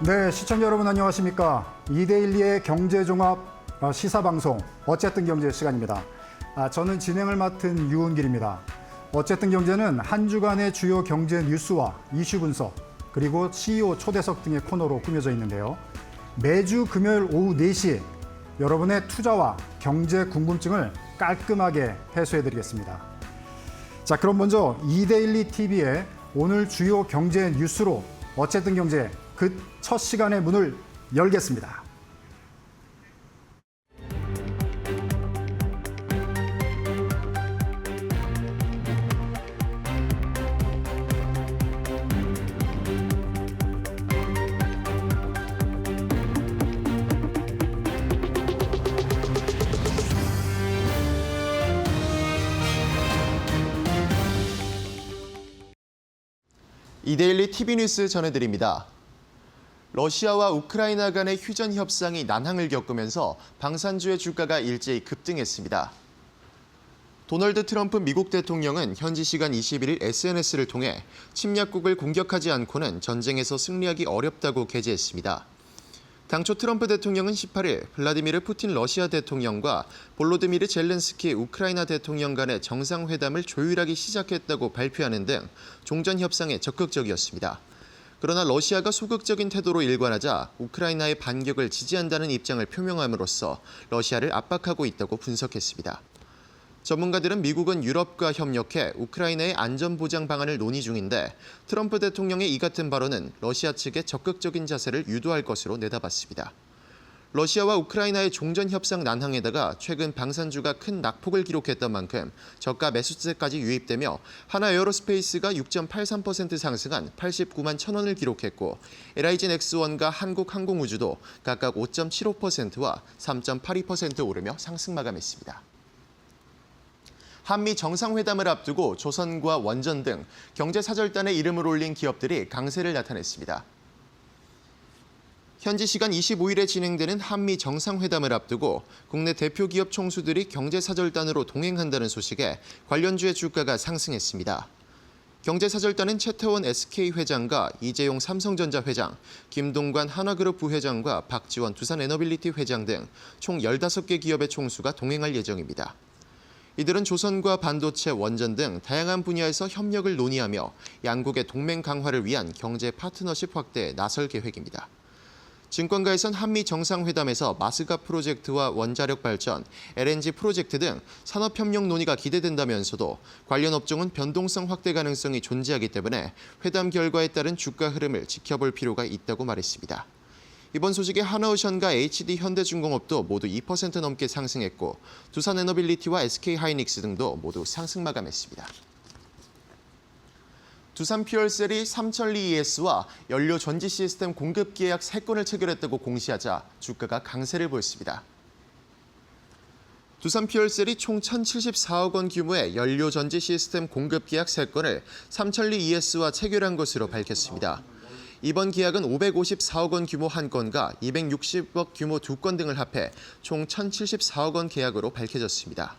네, 시청자 여러분 안녕하십니까? 2대12의 경제종합 시사방송 어쨌든 경제 시간입니다. 저는 진행을 맡은 유은길입니다. 어쨌든 경제는 한 주간의 주요 경제 뉴스와 이슈 분석, 그리고 CEO 초대석 등의 코너로 꾸며져 있는데요. 매주 금요일 오후 4시에 여러분의 투자와 경제 궁금증을 깔끔하게 해소해드리겠습니다. 자, 그럼 먼저 2대12 TV의 오늘 주요 경제 뉴스로 어쨌든 경제 그 첫 시간의 문을 열겠습니다. 이데일리 TV 뉴스 전해드립니다. 러시아와 우크라이나 간의 휴전 협상이 난항을 겪으면서 방산주의 주가가 일제히 급등했습니다. 도널드 트럼프 미국 대통령은 현지 시간 21일 SNS를 통해 침략국을 공격하지 않고는 전쟁에서 승리하기 어렵다고 게재했습니다. 당초 트럼프 대통령은 18일 블라디미르 푸틴 러시아 대통령과 볼로디미르 젤렌스키 우크라이나 대통령 간의 정상회담을 조율하기 시작했다고 발표하는 등 종전 협상에 적극적이었습니다. 그러나 러시아가 소극적인 태도로 일관하자 우크라이나의 반격을 지지한다는 입장을 표명함으로써 러시아를 압박하고 있다고 분석했습니다. 전문가들은 미국은 유럽과 협력해 우크라이나의 안전보장 방안을 논의 중인데 트럼프 대통령의 이 같은 발언은 러시아 측의 적극적인 자세를 유도할 것으로 내다봤습니다. 러시아와 우크라이나의 종전 협상 난항에다가 최근 방산주가 큰 낙폭을 기록했던 만큼 저가 매수세까지 유입되며 하나 에어로스페이스가 6.83% 상승한 89만 1,000원을 기록했고 LIG 넥스원과 한국항공우주도 각각 5.75%와 3.82% 오르며 상승 마감했습니다. 한미 정상회담을 앞두고 조선과 원전 등 경제사절단에 이름을 올린 기업들이 강세를 나타냈습니다. 현지 시간 25일에 진행되는 한미 정상회담을 앞두고 국내 대표 기업 총수들이 경제사절단으로 동행한다는 소식에 관련주의 주가가 상승했습니다. 경제사절단은 최태원 SK 회장과 이재용 삼성전자 회장, 김동관 한화그룹 부회장과 박지원 두산에너빌리티 회장 등 총 15개 기업의 총수가 동행할 예정입니다. 이들은 조선과 반도체, 원전 등 다양한 분야에서 협력을 논의하며 양국의 동맹 강화를 위한 경제 파트너십 확대에 나설 계획입니다. 증권가에선 한미 정상회담에서 마스가 프로젝트와 원자력 발전, LNG 프로젝트 등 산업협력 논의가 기대된다면서도 관련 업종은 변동성 확대 가능성이 존재하기 때문에 회담 결과에 따른 주가 흐름을 지켜볼 필요가 있다고 말했습니다. 이번 소식에 하나오션과 HD현대중공업도 모두 2% 넘게 상승했고 두산에너빌리티와 SK하이닉스 등도 모두 상승 마감했습니다. 두산퓨얼셀이 삼천리 ES와 연료 전지 시스템 공급 계약 3건을 체결했다고 공시하자 주가가 강세를 보였습니다. 두산퓨얼셀이 총 1,074억 원 규모의 연료 전지 시스템 공급 계약 3건을 삼천리 ES와 체결한 것으로 밝혔습니다. 이번 계약은 554억 원 규모 1건과 260억 규모 2건 등을 합해 총 1,074억 원 계약으로 밝혀졌습니다.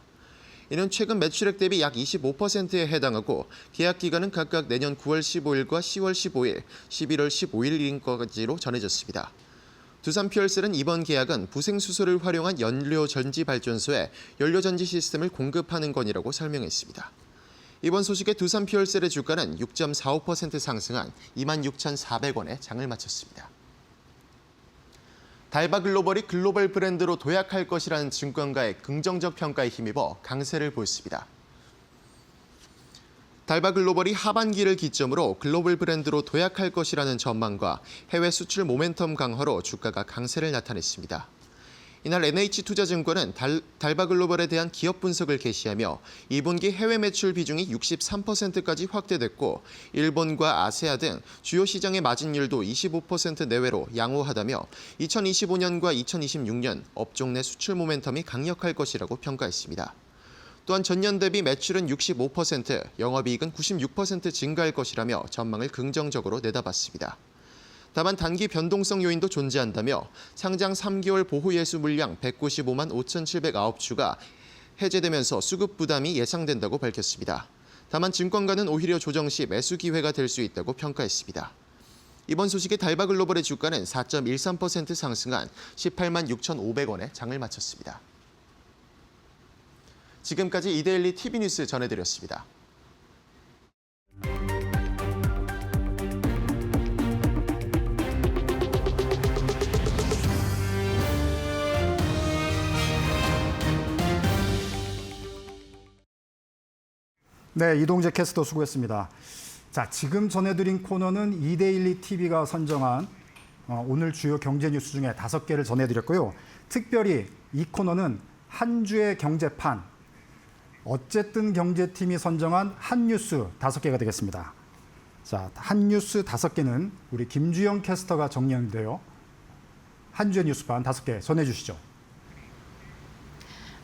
이는 최근 매출액 대비 약 25%에 해당하고 계약 기간은 각각 내년 9월 15일과 10월 15일, 11월 15일까지로 전해졌습니다. 두산퓨얼셀은 이번 계약은 부생수소를 활용한 연료 전지 발전소에 연료 전지 시스템을 공급하는 건이라고 설명했습니다. 이번 소식에 두산퓨얼셀의 주가는 6.45% 상승한 26,400원에 장을 마쳤습니다. 달바글로벌이 글로벌 브랜드로 도약할 것이라는 증권가의 긍정적 평가에 힘입어 강세를 보였습니다. 달바글로벌이 하반기를 기점으로 글로벌 브랜드로 도약할 것이라는 전망과 해외 수출 모멘텀 강화로 주가가 강세를 나타냈습니다. 이날 NH투자증권은 달바글로벌에 대한 기업 분석을 게시하며 2분기 해외 매출 비중이 63%까지 확대됐고 일본과 아세아 등 주요 시장의 마진율도 25% 내외로 양호하다며 2025년과 2026년 업종 내 수출 모멘텀이 강력할 것이라고 평가했습니다. 또한 전년 대비 매출은 65%, 영업이익은 96% 증가할 것이라며 전망을 긍정적으로 내다봤습니다. 다만 단기 변동성 요인도 존재한다며 상장 3개월 보호 예수 물량 195만 5,709주가 해제되면서 수급 부담이 예상된다고 밝혔습니다. 다만 증권가는 오히려 조정 시 매수 기회가 될 수 있다고 평가했습니다. 이번 소식에 달바글로벌의 주가는 4.13% 상승한 18만 6,500원에 장을 마쳤습니다. 지금까지 이데일리 TV뉴스 전해드렸습니다. 네, 이동재 캐스터 수고했습니다. 자, 지금 전해드린 코너는 이데일리 TV가 선정한 오늘 주요 경제 뉴스 중에 5개를 전해드렸고요. 특별히 이 코너는 한 주의 경제판, 어쨌든 경제팀이 선정한 한 뉴스 5개가 되겠습니다. 자, 한 뉴스 5개는 우리 김주영 캐스터가 정리했는데요. 한 주의 뉴스판 5개 전해주시죠.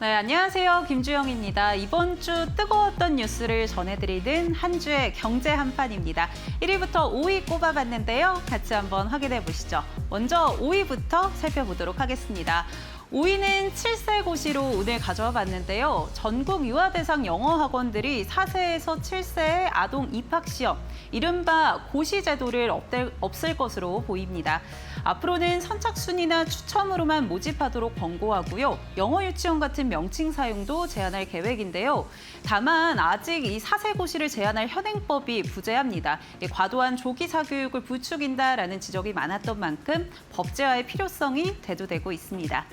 네, 안녕하세요. 김주영입니다. 이번 주 뜨거웠던 뉴스를 전해드리는 한 주의 경제 한판입니다. 1위부터 5위 꼽아봤는데요. 같이 한번 확인해 보시죠. 먼저 5위부터 살펴보도록 하겠습니다. 5위는 7세 고시로 오늘 가져와 봤는데요. 전국 유아 대상 영어 학원들이 4세에서 7세의 아동 입학 시험, 이른바 고시 제도를 없앨 것으로 보입니다. 앞으로는 선착순이나 추첨으로만 모집하도록 권고하고요. 영어 유치원 같은 명칭 사용도 제한할 계획인데요. 다만 아직 이 4세 고시를 제한할 현행법이 부재합니다. 과도한 조기 사교육을 부추긴다라는 지적이 많았던 만큼 법제화의 필요성이 대두되고 있습니다.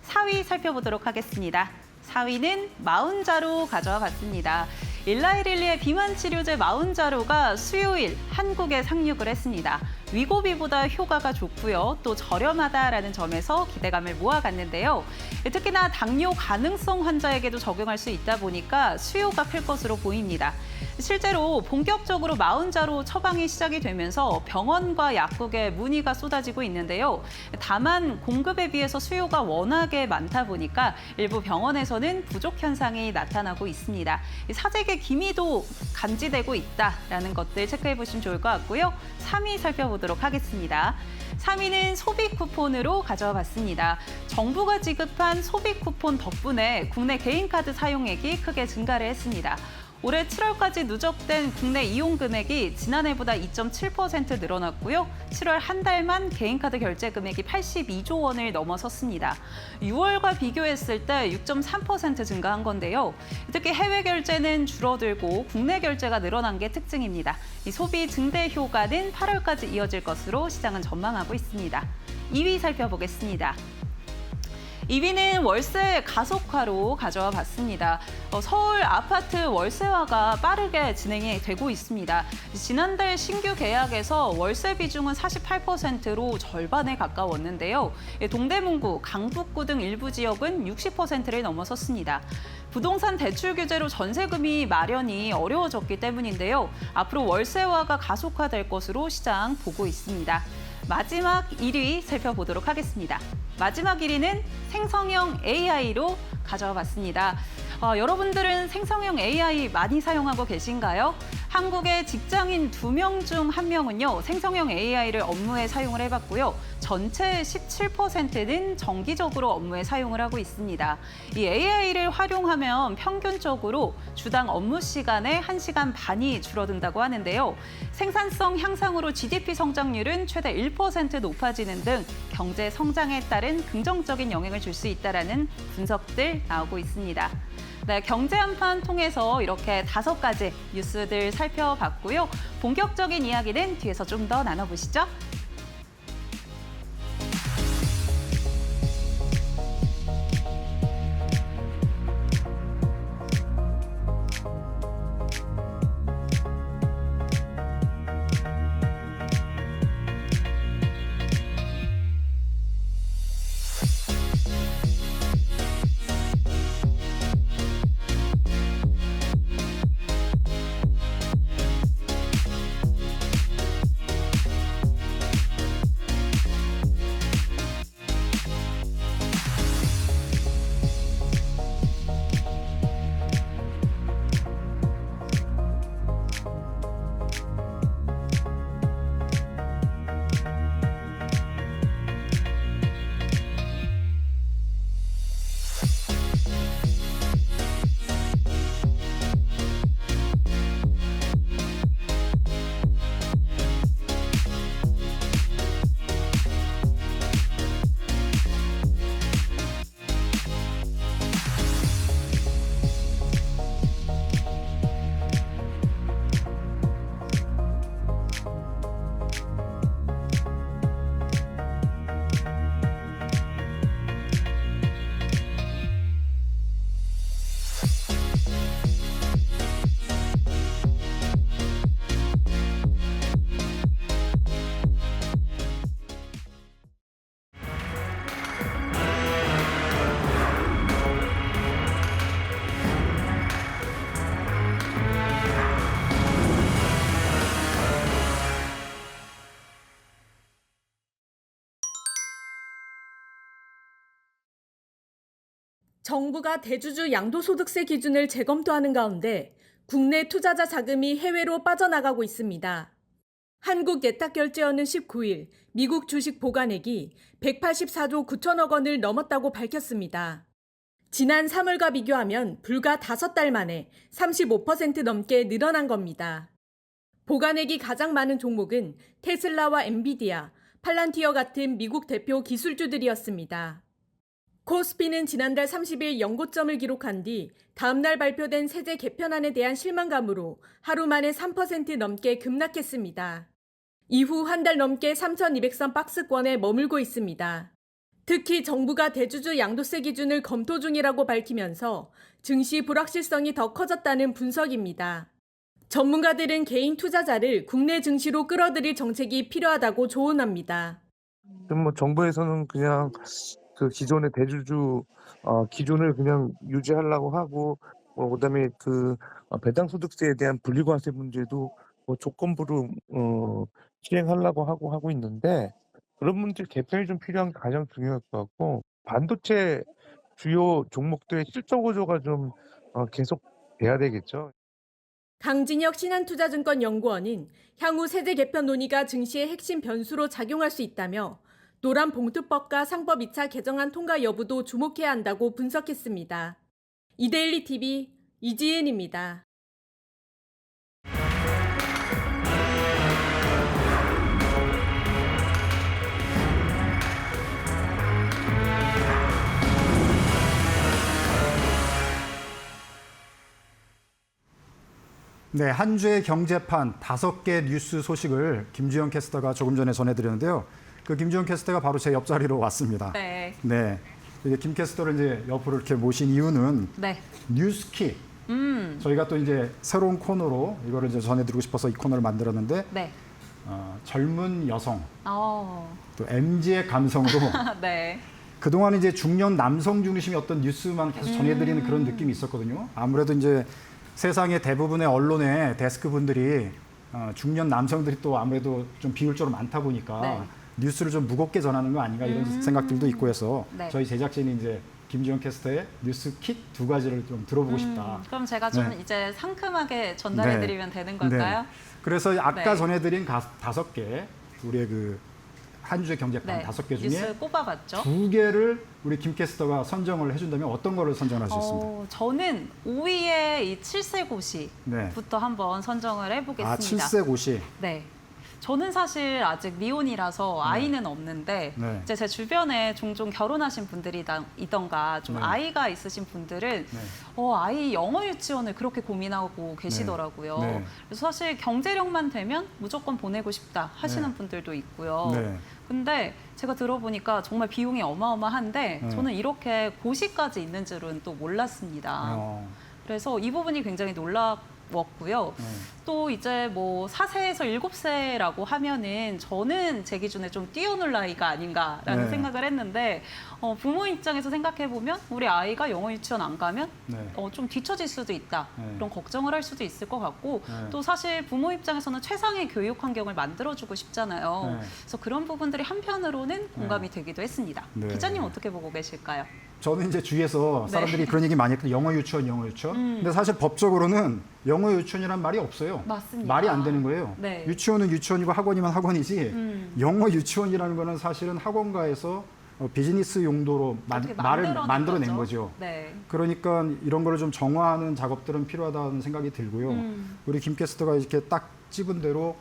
4위 살펴보도록 하겠습니다. 4위는 마운자로 가져와 봤습니다. 일라이릴리의 비만 치료제 마운자로가 수요일 한국에 상륙을 했습니다. 위고비보다 효과가 좋고요. 또 저렴하다라는 점에서 기대감을 모아갔는데요. 특히나 당뇨 가능성 환자에게도 적용할 수 있다 보니까 수요가 클 것으로 보입니다. 실제로 본격적으로 마운자로 처방이 시작이 되면서 병원과 약국에 문의가 쏟아지고 있는데요. 다만 공급에 비해서 수요가 워낙에 많다 보니까 일부 병원에서는 부족 현상이 나타나고 있습니다. 사재기 기미도 감지되고 있다라는 것들 체크해 보시면 좋을 것 같고요. 3위 살펴보도록 하겠습니다. 3위는 소비 쿠폰으로 가져와 봤습니다. 정부가 지급한 소비 쿠폰 덕분에 국내 개인카드 사용액이 크게 증가를 했습니다. 올해 7월까지 누적된 국내 이용 금액이 지난해보다 2.7% 늘어났고요. 7월 한 달만 개인카드 결제 금액이 82조 원을 넘어섰습니다. 6월과 비교했을 때 6.3% 증가한 건데요. 특히 해외 결제는 줄어들고 국내 결제가 늘어난 게 특징입니다. 이 소비 증대 효과는 8월까지 이어질 것으로 시장은 전망하고 있습니다. 2위 살펴보겠습니다. 2위는 월세 가속화로 가져와 봤습니다. 서울 아파트 월세화가 빠르게 진행이 되고 있습니다. 지난달 신규 계약에서 월세 비중은 48%로 절반에 가까웠는데요. 동대문구, 강북구 등 일부 지역은 60%를 넘어섰습니다. 부동산 대출 규제로 전세금이 마련이 어려워졌기 때문인데요. 앞으로 월세화가 가속화될 것으로 시장 보고 있습니다. 마지막 1위 살펴보도록 하겠습니다. 마지막 1위는 생성형 AI로 가져와 봤습니다. 여러분들은 생성형 AI 많이 사용하고 계신가요? 한국의 직장인 2명 중 1명은요, 생성형 AI를 업무에 사용을 해봤고요. 전체의 17%는 정기적으로 업무에 사용을 하고 있습니다. 이 AI를 활용하면 평균적으로 주당 업무 시간의 1시간 반이 줄어든다고 하는데요. 생산성 향상으로 GDP 성장률은 최대 1% 높아지는 등 경제 성장에 따른 긍정적인 영향을 줄 수 있다는 분석들 나오고 있습니다. 네, 경제 한판 통해서 이렇게 5가지 뉴스들 살펴봤고요. 본격적인 이야기는 뒤에서 좀 더 나눠보시죠. 정부가 대주주 양도소득세 기준을 재검토하는 가운데 국내 투자자 자금이 해외로 빠져나가고 있습니다. 한국예탁결제원은 19일 미국 주식 보관액이 184조 9천억 원을 넘었다고 밝혔습니다. 지난 3월과 비교하면 불과 5달 만에 35% 넘게 늘어난 겁니다. 보관액이 가장 많은 종목은 테슬라와 엔비디아, 팔란티어 같은 미국 대표 기술주들이었습니다. 코스피는 지난달 30일 연고점을 기록한 뒤 다음날 발표된 세제 개편안에 대한 실망감으로 하루 만에 3% 넘게 급락했습니다. 이후 한 달 넘게 3,200선 박스권에 머물고 있습니다. 특히 정부가 대주주 양도세 기준을 검토 중이라고 밝히면서 증시 불확실성이 더 커졌다는 분석입니다. 전문가들은 개인 투자자를 국내 증시로 끌어들일 정책이 필요하다고 조언합니다. 정부에서는 그냥 그 기존의 대주주 기준을 그냥 유지하려고 하고, 그다음에 배당 소득세에 대한 분리과세 문제도 조건부로 시행하려고 하고 있는데, 그런 문제 개편이 좀 필요한 게 가장 중요할 것 같고, 반도체 주요 종목들의 실적 구조가 좀 계속 돼야 되겠죠. 강진혁 신한투자증권 연구원은 향후 세제 개편 논의가 증시의 핵심 변수로 작용할 수 있다며 노란봉투법과 상법 2차 개정안 통과 여부도 주목해야 한다고 분석했습니다. 이데일리 TV 이지은입니다. 네, 한 주의 경제판 5개 뉴스 소식을 김주영 캐스터가 조금 전에 전해드렸는데요. 그 김주영 캐스터가 바로 제 옆자리로 왔습니다. 네. 네, 이제 김 캐스터를 이제 옆으로 이렇게 모신 이유는 네. 뉴스킥. 저희가 또 이제 새로운 코너로 이거를 이제 전해드리고 싶어서 이 코너를 만들었는데 네. 젊은 여성, 어. 또 MZ의 감성으로 네. 그동안 이제 중년 남성 중심의 어떤 뉴스만 계속 전해드리는 그런 느낌이 있었거든요. 아무래도 이제 세상의 대부분의 언론의 데스크 분들이 중년 남성들이 또 아무래도 좀 비율적으로 많다 보니까 네. 뉴스를 좀 무겁게 전하는 거 아닌가 이런 생각들도 있고 해서 네. 저희 제작진이 이제 김주영 캐스터의 뉴스 킷 2가지를 좀 들어보고 싶다. 그럼 제가 좀 네. 이제 상큼하게 전달해드리면 되는 걸까요? 네. 그래서 아까 네. 전해드린 5개 우리의 그 한 주의 경제판 네. 5개 중에 뉴스 꼽아봤죠. 2개를 우리 김 캐스터가 선정을 해준다면 어떤 거를 선정하셨습니다? 저는 5위의 이 7세 고시부터 네. 한번 선정을 해보겠습니다. 7세 고시. 네. 저는 사실 아직 미혼이라서 아이는 없는데 네. 이제 제 주변에 종종 결혼하신 분들이 있던가 좀 네. 아이가 있으신 분들은 네. 아이 영어 유치원을 그렇게 고민하고 계시더라고요. 네. 그래서 사실 경제력만 되면 무조건 보내고 싶다 하시는 네. 분들도 있고요. 네. 근데 제가 들어보니까 정말 비용이 어마어마한데 네. 저는 이렇게 고시까지 있는 줄은 또 몰랐습니다. 그래서 이 부분이 굉장히 놀라웠고요. 네. 또 이제 뭐 4세에서 7세라고 하면은 저는 제 기준에 좀 뛰어놀 나이가 아닌가라는 네. 생각을 했는데 부모 입장에서 생각해 보면 우리 아이가 영어 유치원 안 가면 네. 좀 뒤처질 수도 있다. 네. 그런 걱정을 할 수도 있을 것 같고 네. 또 사실 부모 입장에서는 최상의 교육 환경을 만들어주고 싶잖아요. 네. 그래서 그런 부분들이 한편으로는 공감이 되기도 했습니다. 네. 기자님 어떻게 보고 계실까요? 저는 이제 주위에서 네. 사람들이 그런 얘기 많이 했거든요. 영어 유치원, 영어 유치원. 근데 사실 법적으로는 영어 유치원이란 말이 없어요. 맞습니다. 말이 안 되는 거예요. 네. 유치원은 유치원이고 학원이면 학원이지 영어 유치원이라는 거는 사실은 학원가에서 비즈니스 용도로 어떻게 말을 만들어낸 거죠. 거죠. 네. 그러니까 이런 거를 좀 정화하는 작업들은 필요하다는 생각이 들고요. 우리 김 캐스터가 이렇게 딱 집은 대로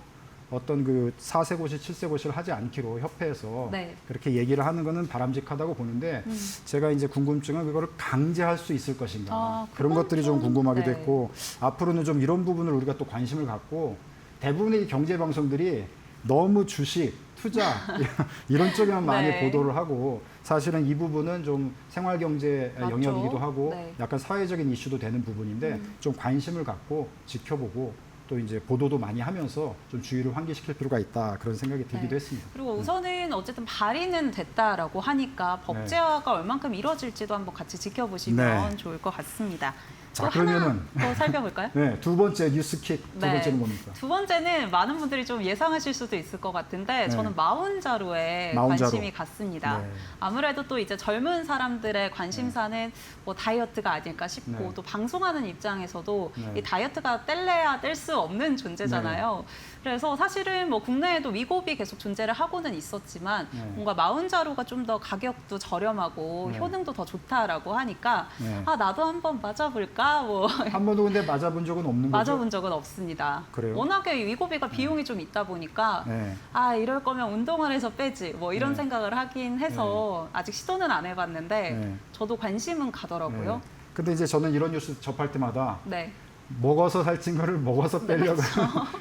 어떤 그 4세 고시, 7세 고시를 하지 않기로 협회에서 네. 그렇게 얘기를 하는 거는 바람직하다고 보는데 제가 이제 궁금증은 그거를 강제할 수 있을 것인가 그런 그건 것들이 좀 좀, 궁금하기도 네. 했고 앞으로는 좀 이런 부분을 우리가 또 관심을 갖고 대부분의 경제 방송들이 너무 주식, 투자 이런 쪽에만 많이 네. 보도를 하고 사실은 이 부분은 좀 생활 경제 맞죠. 영역이기도 하고 네. 약간 사회적인 이슈도 되는 부분인데 좀 관심을 갖고 지켜보고 또 이제 보도도 많이 하면서 좀 주의를 환기시킬 필요가 있다 그런 생각이 들기도 네. 했습니다. 그리고 우선은 어쨌든 발의는 됐다라고 하니까 법제화가 얼만큼 이루어질지도 한번 같이 지켜보시면 네. 좋을 것 같습니다. 자, 또 그러면은 하나 더 살펴볼까요? 네, 두 번째 뉴스킥 두 네. 번째는 뭡니까? 두 번째는 많은 분들이 좀 예상하실 수도 있을 것 같은데 네. 저는 마운자로에 마운자로. 관심이 갔습니다. 네. 아무래도 또 이제 젊은 사람들의 관심사는 뭐 다이어트가 아닐까 싶고 네. 또 방송하는 입장에서도 네. 이 다이어트가 뗄래야 뗄 수 없는 존재잖아요. 그래서 사실은 뭐 국내에도 위고비 계속 존재를 하고는 있었지만 네. 뭔가 마운자로가 좀 더 가격도 저렴하고 네. 효능도 더 좋다라고 하니까 네. 아 나도 한번 맞아볼까 뭐 한 번도 근데 맞아본 적은 없는 거죠? 맞아본 적은 없습니다. 그래요? 워낙에 위고비가 비용이 좀 있다 보니까 네. 아 이럴 거면 운동을 해서 빼지 뭐 이런 네. 생각을 하긴 해서 아직 시도는 안 해봤는데 네. 저도 관심은 가더라고요. 네. 근데 이제 저는 이런 뉴스 접할 때마다 네. 먹어서 살찐 거를 먹어서 빼려고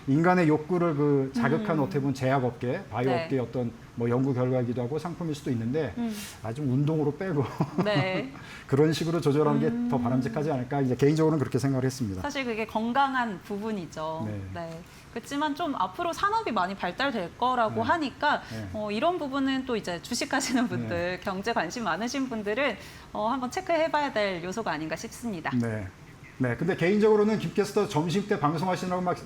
인간의 욕구를 그 자극한 어떻게 보면 제약업계, 바이오 네. 업계의 어떤 뭐 연구 결과이기도 하고 상품일 수도 있는데 아주 운동으로 빼고 네. 그런 식으로 조절하는 게 더 바람직하지 않을까 이제 개인적으로는 그렇게 생각을 했습니다. 사실 그게 건강한 부분이죠. 네. 네. 그렇지만 좀 앞으로 산업이 많이 발달될 거라고 네. 하니까 네. 이런 부분은 또 이제 주식하시는 분들, 경제 관심 많으신 분들은 한번 체크해봐야 될 요소가 아닌가 싶습니다. 네. 네. 근데 개인적으로는 김 캐스터 점심 때 방송하시느라고 막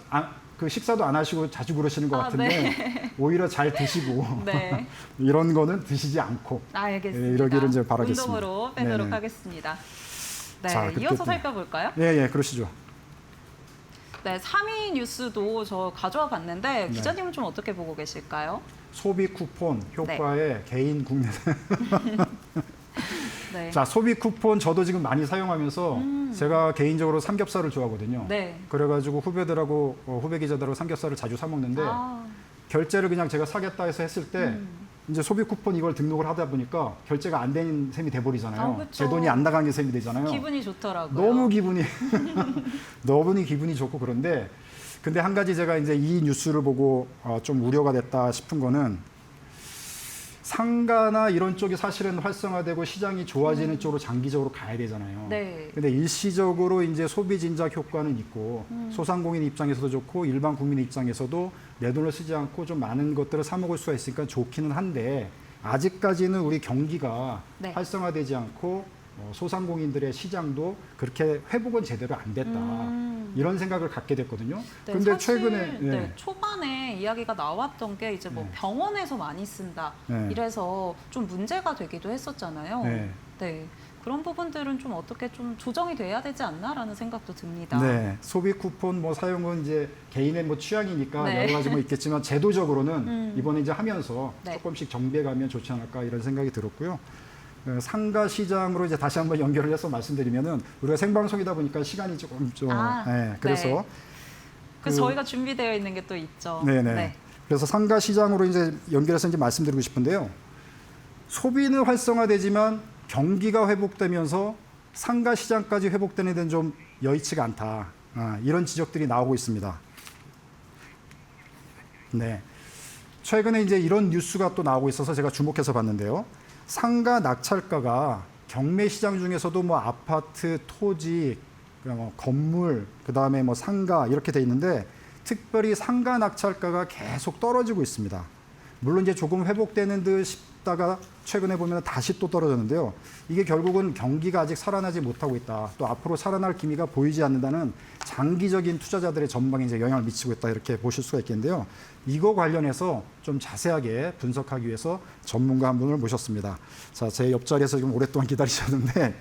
그 식사도 안 하시고 자주 그러시는 것 같은데 네. 오히려 잘 드시고 네. 이런 거는 드시지 않고 알겠습니다. 예, 이러기를 이제 바라겠습니다. 운동으로 빼도록 네네. 하겠습니다. 네, 자, 그렇게 이어서 또- 살펴볼까요? 예, 예, 그러시죠. 네, 3위 뉴스도 저 가져와 봤는데 네. 기자님은 좀 어떻게 보고 계실까요? 소비 쿠폰 효과에 개인 국내 네. 자, 소비 쿠폰 저도 지금 많이 사용하면서 제가 개인적으로 삼겹살을 좋아하거든요. 네. 그래가지고 후배들하고 후배 기자들하고 삼겹살을 자주 사 먹는데 아, 결제를 그냥 제가 사겠다 해서 했을 때 이제 소비 쿠폰 이걸 등록을 하다 보니까 결제가 안 된 셈이 돼버리잖아요. 아, 그쵸. 제 돈이 안 나간 게 셈이 되잖아요. 기분이 좋더라고요. 너무 기분이 너무 기분이 좋고 그런데 근데 한 가지 제가 이제 이 뉴스를 보고 좀 우려가 됐다 싶은 거는 상가나 이런 쪽이 사실은 활성화되고 시장이 좋아지는 쪽으로 장기적으로 가야 되잖아요. 네. 근데 일시적으로 이제 소비 진작 효과는 있고 소상공인 입장에서도 좋고 일반 국민 입장에서도 내 돈을 쓰지 않고 좀 많은 것들을 사 먹을 수가 있으니까 좋기는 한데 아직까지는 우리 경기가 네. 활성화되지 않고 소상공인들의 시장도 그렇게 회복은 제대로 안 됐다. 이런 생각을 갖게 됐거든요. 네, 근데 사실, 최근에 네, 초반에 이야기가 나왔던 게 이제 뭐 네. 병원에서 많이 쓴다. 네. 이래서 좀 문제가 되기도 했었잖아요. 네. 네. 그런 부분들은 좀 어떻게 좀 조정이 돼야 되지 않나라는 생각도 듭니다. 네, 소비 쿠폰 뭐 사용은 이제 개인의 뭐 취향이니까 네. 여러 가지 뭐 있겠지만 제도적으로는 이번에 이제 하면서 네. 조금씩 정비해가면 좋지 않을까 이런 생각이 들었고요. 상가 시장으로 이제 다시 한번 연결을 해서 말씀드리면은 우리가 생방송이다 보니까 시간이 조금 좀 그래서 네. 그래서 그- 저희가 준비되어 있는 게 또 있죠. 네네. 네. 그래서 상가 시장으로 이제 연결해서 이제 말씀드리고 싶은데요. 소비는 활성화되지만 경기가 회복되면서 상가 시장까지 회복되는 데는 좀 여의치가 않다. 이런 지적들이 나오고 있습니다. 네. 최근에 이제 이런 뉴스가 또 나오고 있어서 제가 주목해서 봤는데요. 상가 낙찰가가 경매 시장 중에서도 뭐 아파트, 토지, 뭐 건물, 그다음에 뭐 상가 이렇게 돼 있는데 특별히 상가 낙찰가가 계속 떨어지고 있습니다. 물론 이제 조금 회복되는 듯 싶다가 최근에 보면 다시 또 떨어졌는데요. 이게 결국은 경기가 아직 살아나지 못하고 있다. 또 앞으로 살아날 기미가 보이지 않는다는 장기적인 투자자들의 전망에 이제 영향을 미치고 있다. 이렇게 보실 수가 있겠는데요. 이거 관련해서 좀 자세하게 분석하기 위해서 전문가 한 분을 모셨습니다. 자, 제 옆자리에서 지금 오랫동안 기다리셨는데,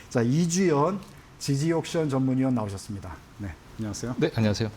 자, 이주연 지지옥션 전문위원 나오셨습니다. 네, 안녕하세요. 네, 안녕하세요.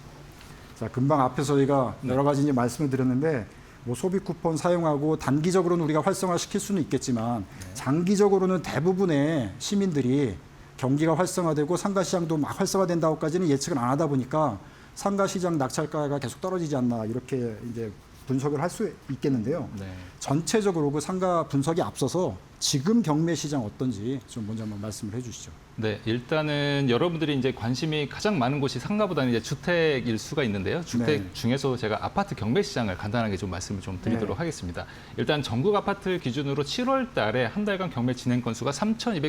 자, 금방 앞에서 저희가 여러 가지 이제 말씀을 드렸는데, 뭐 소비 쿠폰 사용하고 단기적으로는 우리가 활성화시킬 수는 있겠지만 장기적으로는 대부분의 시민들이 경기가 활성화되고 상가 시장도 막 활성화된다고까지는 예측을 안 하다 보니까 상가 시장 낙찰가가 계속 떨어지지 않나 이렇게 이제 분석을 할 수 있겠는데요. 네. 전체적으로 그 상가 분석이 앞서서 지금 경매 시장 어떤지 좀 먼저 한번 말씀을 해주시죠. 네, 일단은 여러분들이 이제 관심이 가장 많은 곳이 상가보다는 이제 주택일 수가 있는데요. 주택 네. 중에서 제가 아파트 경매 시장을 간단하게 좀 말씀을 좀 드리도록 네. 하겠습니다. 일단 전국 아파트 기준으로 7월 달에 한 달간 경매 진행 건수가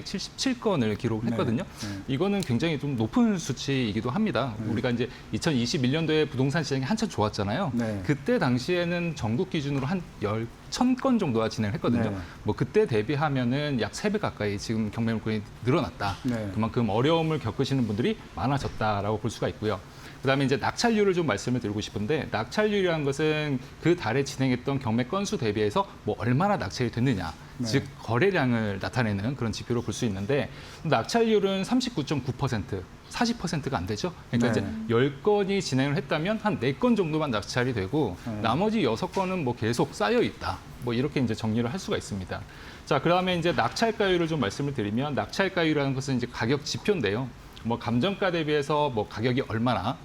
3,277건을 기록했거든요. 네. 이거는 굉장히 좀 높은 수치이기도 합니다. 우리가 이제 2021년도에 부동산 시장이 한참 좋았잖아요. 네. 그때 당시에는 전국 기준으로 한 1,000건 정도가 진행을 했거든요. 네. 뭐 그때 대비 대비하면은 약 3배 가까이 지금 경매 물건이 늘어났다. 네. 그만큼 어려움을 겪으시는 분들이 많아졌다라고 볼 수가 있고요. 그다음에 이제 낙찰률을 좀 말씀을 드리고 싶은데 낙찰률이라는 것은 그 달에 진행했던 경매 건수 대비해서 뭐 얼마나 낙찰이 됐느냐, 네. 즉 거래량을 나타내는 그런 지표로 볼 수 있는데 낙찰률은 39.9%, 40%가 안 되죠. 그러니까 네. 이제 10건이 진행을 했다면 한 4건 정도만 낙찰이 되고 나머지 6건은 뭐 계속 쌓여 있다. 뭐 이렇게 이제 정리를 할 수가 있습니다. 자, 그다음에 이제 낙찰가율을 좀 말씀을 드리면 낙찰가율이라는 것은 이제 가격 지표인데요. 뭐 감정가 대비해서 뭐 가격이 얼마나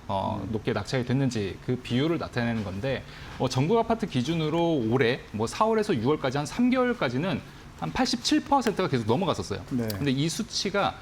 높게 낙찰이 됐는지 그 비율을 나타내는 건데 전국 아파트 기준으로 올해 뭐 4월에서 6월까지 한 3개월까지는 한 87%가 계속 넘어갔었어요. 네. 근데 이 수치가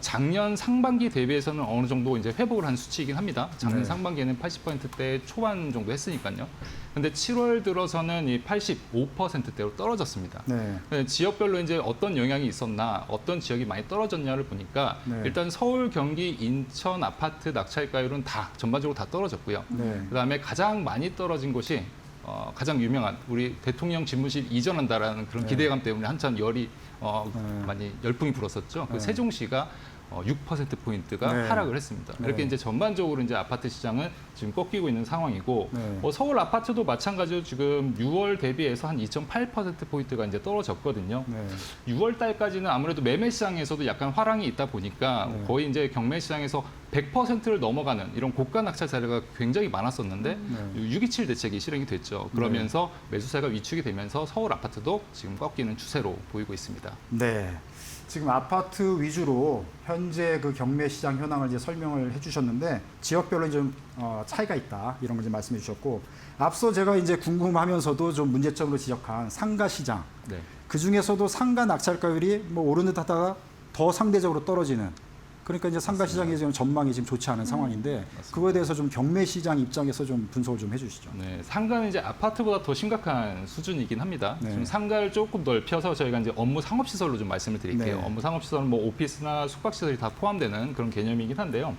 작년 상반기 대비해서는 어느 정도 이제 회복을 한 수치이긴 합니다. 작년 네. 상반기에는 80%대 초반 정도 했으니까요. 근데 7월 들어서는 이 85%대로 떨어졌습니다. 네. 지역별로 이제 어떤 영향이 있었나, 어떤 지역이 많이 떨어졌냐를 보니까 네. 일단 서울, 경기, 인천 아파트 낙찰가율은 다 전반적으로 다 떨어졌고요. 네. 그다음에 가장 많이 떨어진 곳이 가장 유명한 우리 대통령 집무실 이전한다라는 그런 네. 기대감 때문에 한참 열이 네. 많이 열풍이 불었었죠. 그 네. 세종시가 6%포인트가 네. 하락을 했습니다. 네. 이렇게 이제 전반적으로 이제 아파트 시장은 지금 꺾이고 있는 상황이고 네. 서울 아파트도 마찬가지로 지금 6월 대비해서 한 2.8%포인트가 이제 떨어졌거든요. 네. 6월 6월 달까지는 아무래도 매매 시장에서도 약간 화랑이 있다 보니까 네. 거의 이제 경매 시장에서 100%를 넘어가는 이런 고가 낙찰 사례가 굉장히 많았었는데 네. 627 대책이 실행이 됐죠. 그러면서 매수세가 위축이 되면서 서울 아파트도 지금 꺾이는 추세로 보이고 있습니다. 네. 지금 아파트 위주로 현재 그 경매 시장 현황을 이제 설명을 해주셨는데 지역별로 좀 차이가 있다 이런 걸 이제 말씀해 주셨고 앞서 제가 이제 궁금하면서도 좀 문제점으로 지적한 상가 시장 네. 그 중에서도 상가 낙찰가율이 뭐 오르는 듯하다가 더 상대적으로 떨어지는 그러니까 이제 상가 시장의 지금 전망이 지금 좋지 않은 상황인데 그거에 대해서 좀 경매 시장 입장에서 좀 분석을 좀 해주시죠. 네, 상가는 이제 아파트보다 더 심각한 수준이긴 합니다. 네. 지금 상가를 조금 넓혀서 저희가 이제 업무 상업시설로 좀 말씀을 드릴게요. 네. 업무 상업시설은 뭐 오피스나 숙박시설이 다 포함되는 그런 개념이긴 한데요.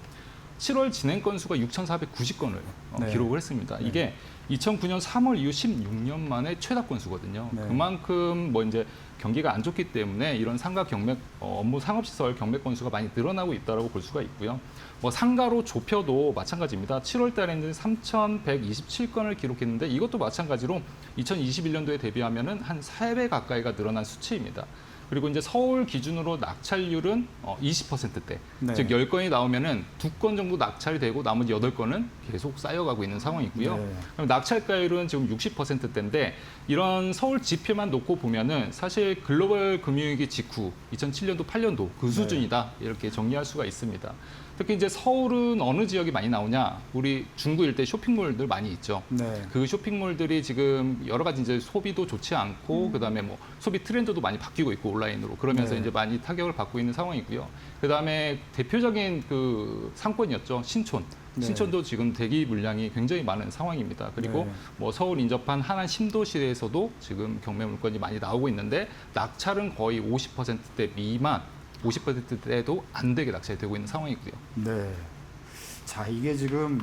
7월 진행 건수가 6,490건을 네. 기록을 했습니다. 네. 이게 2009년 3월 이후 16년 만에 최다 건수거든요. 네. 그만큼 뭐 이제 경기가 안 좋기 때문에 이런 상가 경매 업무 상업시설 경매 건수가 많이 늘어나고 있다라고 볼 수가 있고요. 뭐 상가로 좁혀도 마찬가지입니다. 7월 달에는 3,127건을 기록했는데 이것도 마찬가지로 2021년도에 대비하면은 한 3배 가까이가 늘어난 수치입니다. 그리고 이제 서울 기준으로 낙찰률은 20%대. 네. 즉 10건이 나오면은 2건 정도 낙찰이 되고 나머지 8건은 계속 쌓여가고 있는 상황이고요. 네. 그럼 낙찰가율은 지금 60%대인데 이런 서울 지표만 놓고 보면은 사실 글로벌 금융위기 직후 2007년도 8년도 그 수준이다. 이렇게 정리할 수가 있습니다. 특히 이제 서울은 어느 지역이 많이 나오냐? 우리 중구 일대 쇼핑몰들 많이 있죠. 네. 그 쇼핑몰들이 지금 여러 가지 이제 소비도 좋지 않고 그다음에 뭐 소비 트렌드도 많이 바뀌고 있고 온라인으로 그러면서 네. 이제 많이 타격을 받고 있는 상황이고요. 그다음에 대표적인 그 상권이었죠. 신촌. 네. 신촌도 지금 대기 물량이 굉장히 많은 상황입니다. 그리고 네. 뭐 서울 인접한 하남 신도시에서도 지금 경매 물건이 많이 나오고 있는데 낙찰은 거의 50%대 미만 50%대도 안 되게 낙찰이 되고 있는 상황이고요. 네. 자, 이게 지금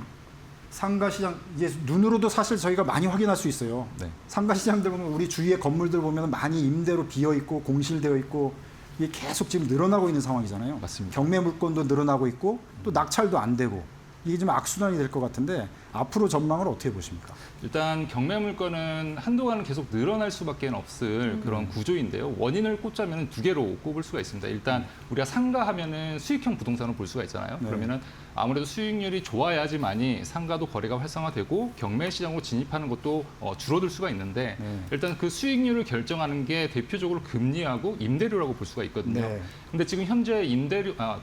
상가 시장 이제 눈으로도 사실 저희가 많이 확인할 수 있어요. 네. 상가 시장들 보면 우리 주위의 건물들 보면 많이 임대로 비어 있고 공실되어 있고 이게 계속 지금 늘어나고 있는 상황이잖아요. 맞습니다. 경매 물건도 늘어나고 있고 또 낙찰도 안 되고 이게 좀 악순환이 될 것 같은데 앞으로 전망을 어떻게 보십니까? 일단 경매 물건은 한동안은 계속 늘어날 수밖에 없을 그런 구조인데요. 원인을 꼽자면 두 개로 꼽을 수가 있습니다. 일단 우리가 상가하면은 수익형 부동산을 볼 수가 있잖아요. 네. 그러면은 아무래도 수익률이 좋아야지만이 상가도 거래가 활성화되고 경매 시장으로 진입하는 것도 줄어들 수가 있는데 네. 일단 그 수익률을 결정하는 게 대표적으로 금리하고 임대료라고 볼 수가 있거든요. 네. 근데 지금 현재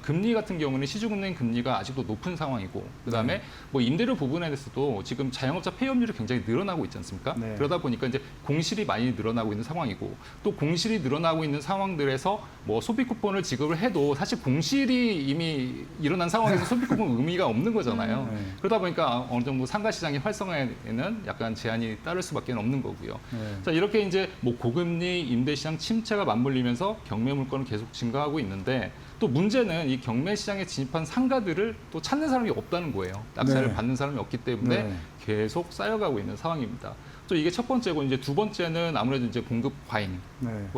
금리 같은 경우는 시중은행 금리가 아직도 높은 상황이고 그다음에 네. 뭐 임대료 부분에 대해서도 지금 자영업자 폐업률이 굉장히 늘어나고 있지 않습니까? 네. 그러다 보니까 이제 공실이 많이 늘어나고 있는 상황이고 또 공실이 늘어나고 있는 상황들에서 뭐 소비 쿠폰을 지급을 해도 사실 공실이 이미 일어난 상황에서 소비 쿠폰 의미가 없는 거잖아요. 네. 그러다 보니까 어느 정도 상가 시장의 활성화에는 약간 제한이 따를 수밖에 없는 거고요. 네. 자, 이렇게 이제 뭐 고금리 임대 시장 침체가 맞물리면서 경매 물건은 계속 증가하고 있는데 또 문제는 이 경매 시장에 진입한 상가들을 또 찾는 사람이 없다는 거예요. 낙찰을 네. 받는 사람이 없기 때문에 네. 계속 쌓여가고 있는 상황입니다. 또 이게 첫 번째고 이제 두 번째는 아무래도 이제 공급 과잉과 네.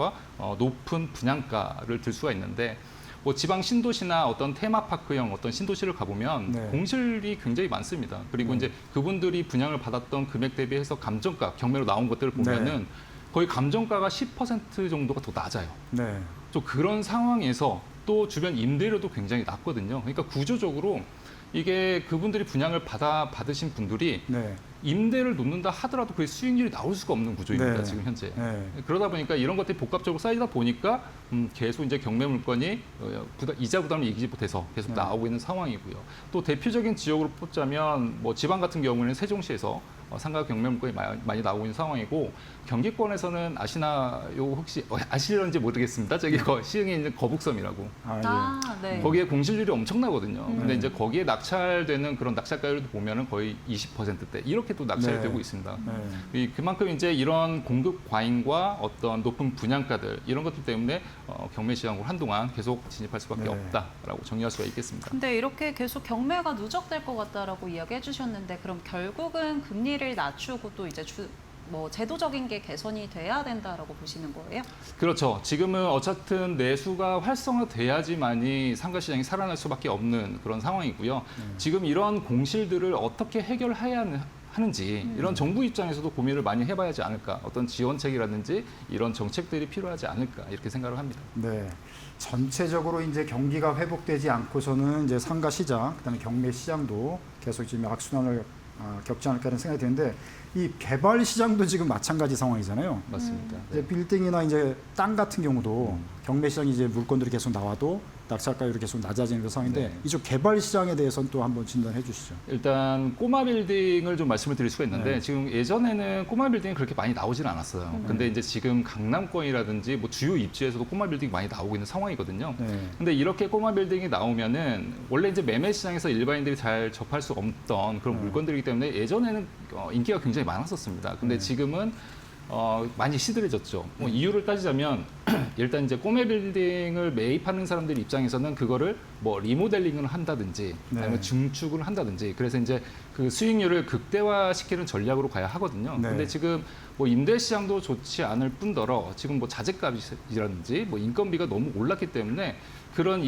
높은 분양가를 들 수가 있는데 뭐 지방 신도시나 어떤 테마파크형 어떤 신도시를 가보면 네. 공실이 굉장히 많습니다. 그리고 이제 그분들이 분양을 받았던 금액 대비해서 감정가 경매로 나온 것들을 보면은 거의 감정가가 10% 정도가 더 낮아요. 네. 또 그런 상황에서 또 주변 임대료도 굉장히 낮거든요. 그러니까 구조적으로 이게 그분들이 분양을 받으신 분들이 네. 임대를 놓는다 하더라도 그게 수익률이 나올 수가 없는 구조입니다. 네. 지금 현재. 네. 그러다 보니까 이런 것들이 복합적으로 쌓이다 보니까 계속 이제 경매 물건이 이자 부담을 이기지 못해서 계속 네. 나오고 나오고 있는 상황이고요. 또 대표적인 지역으로 뽑자면 뭐 지방 같은 경우에는 세종시에서 상가 경매 물건이 많이 나오고 있는 상황이고 경기권에서는 아시나요? 혹시 아시는지 모르겠습니다. 저기 시흥에 있는 거북섬이라고. 아, 예. 네. 거기에 공실률이 엄청나거든요. 근데 이제 거기에 낙찰되는 그런 낙찰가율도 보면은 거의 20%대 이렇게 또 낙찰이 네. 되고 있습니다. 네. 그만큼 이제 이런 공급 과잉과 어떤 높은 분양가들 이런 것들 때문에 경매 시장으로 한동안 계속 진입할 수밖에 네. 없다라고 정리할 수가 있겠습니다. 근데 이렇게 계속 경매가 누적될 것 같다라고 이야기해 주셨는데 그럼 결국은 금리를 낮추고 또 이제 뭐 제도적인 게 개선이 돼야 된다라고 보시는 거예요? 그렇죠. 지금은 어쨌든 내수가 활성화돼야지만이 상가 시장이 살아날 수밖에 없는 그런 상황이고요. 지금 이런 공실들을 어떻게 해결해야 하는지 이런 정부 입장에서도 고민을 많이 해봐야 하지 않을까. 어떤 지원책이라든지 이런 정책들이 필요하지 않을까 이렇게 생각을 합니다. 네. 전체적으로 이제 경기가 회복되지 않고서는 이제 상가 시장, 그다음에 경매 시장도 계속 지금 악순환을 겪지 않을까 하는 생각이 드는데 이 개발 시장도 지금 마찬가지 상황이잖아요. 맞습니다. 네. 이제 빌딩이나 이제 땅 같은 경우도 경매 시장이 이제 물건들이 계속 나와도 낙찰가율이 계속 낮아지는 그 상황인데 네. 이쪽 개발 시장에 대해서는 또 한번 진단해 주시죠. 일단 꼬마 빌딩을 좀 말씀을 드릴 수가 있는데 네. 지금 예전에는 꼬마 빌딩이 그렇게 많이 나오지는 않았어요. 근데 이제 지금 강남권이라든지 뭐 주요 입지에서도 꼬마 빌딩이 많이 나오고 있는 상황이거든요. 네. 근데 이렇게 꼬마 빌딩이 나오면은 원래 이제 매매 시장에서 일반인들이 잘 접할 수 없던 그런 물건들이기 때문에 예전에는 인기가 굉장히 많았었습니다. 근데 지금은 많이 시들해졌죠. 뭐 이유를 따지자면 일단 이제 꼬매 빌딩을 매입하는 사람들 입장에서는 그거를 뭐 리모델링을 한다든지 아니면 네. 중축을 한다든지 그래서 이제 그 수익률을 극대화시키는 전략으로 가야 하거든요. 네. 근데 지금 뭐 임대 시장도 좋지 않을 뿐더러 지금 뭐 자재값이라든지 뭐 인건비가 너무 올랐기 때문에 그런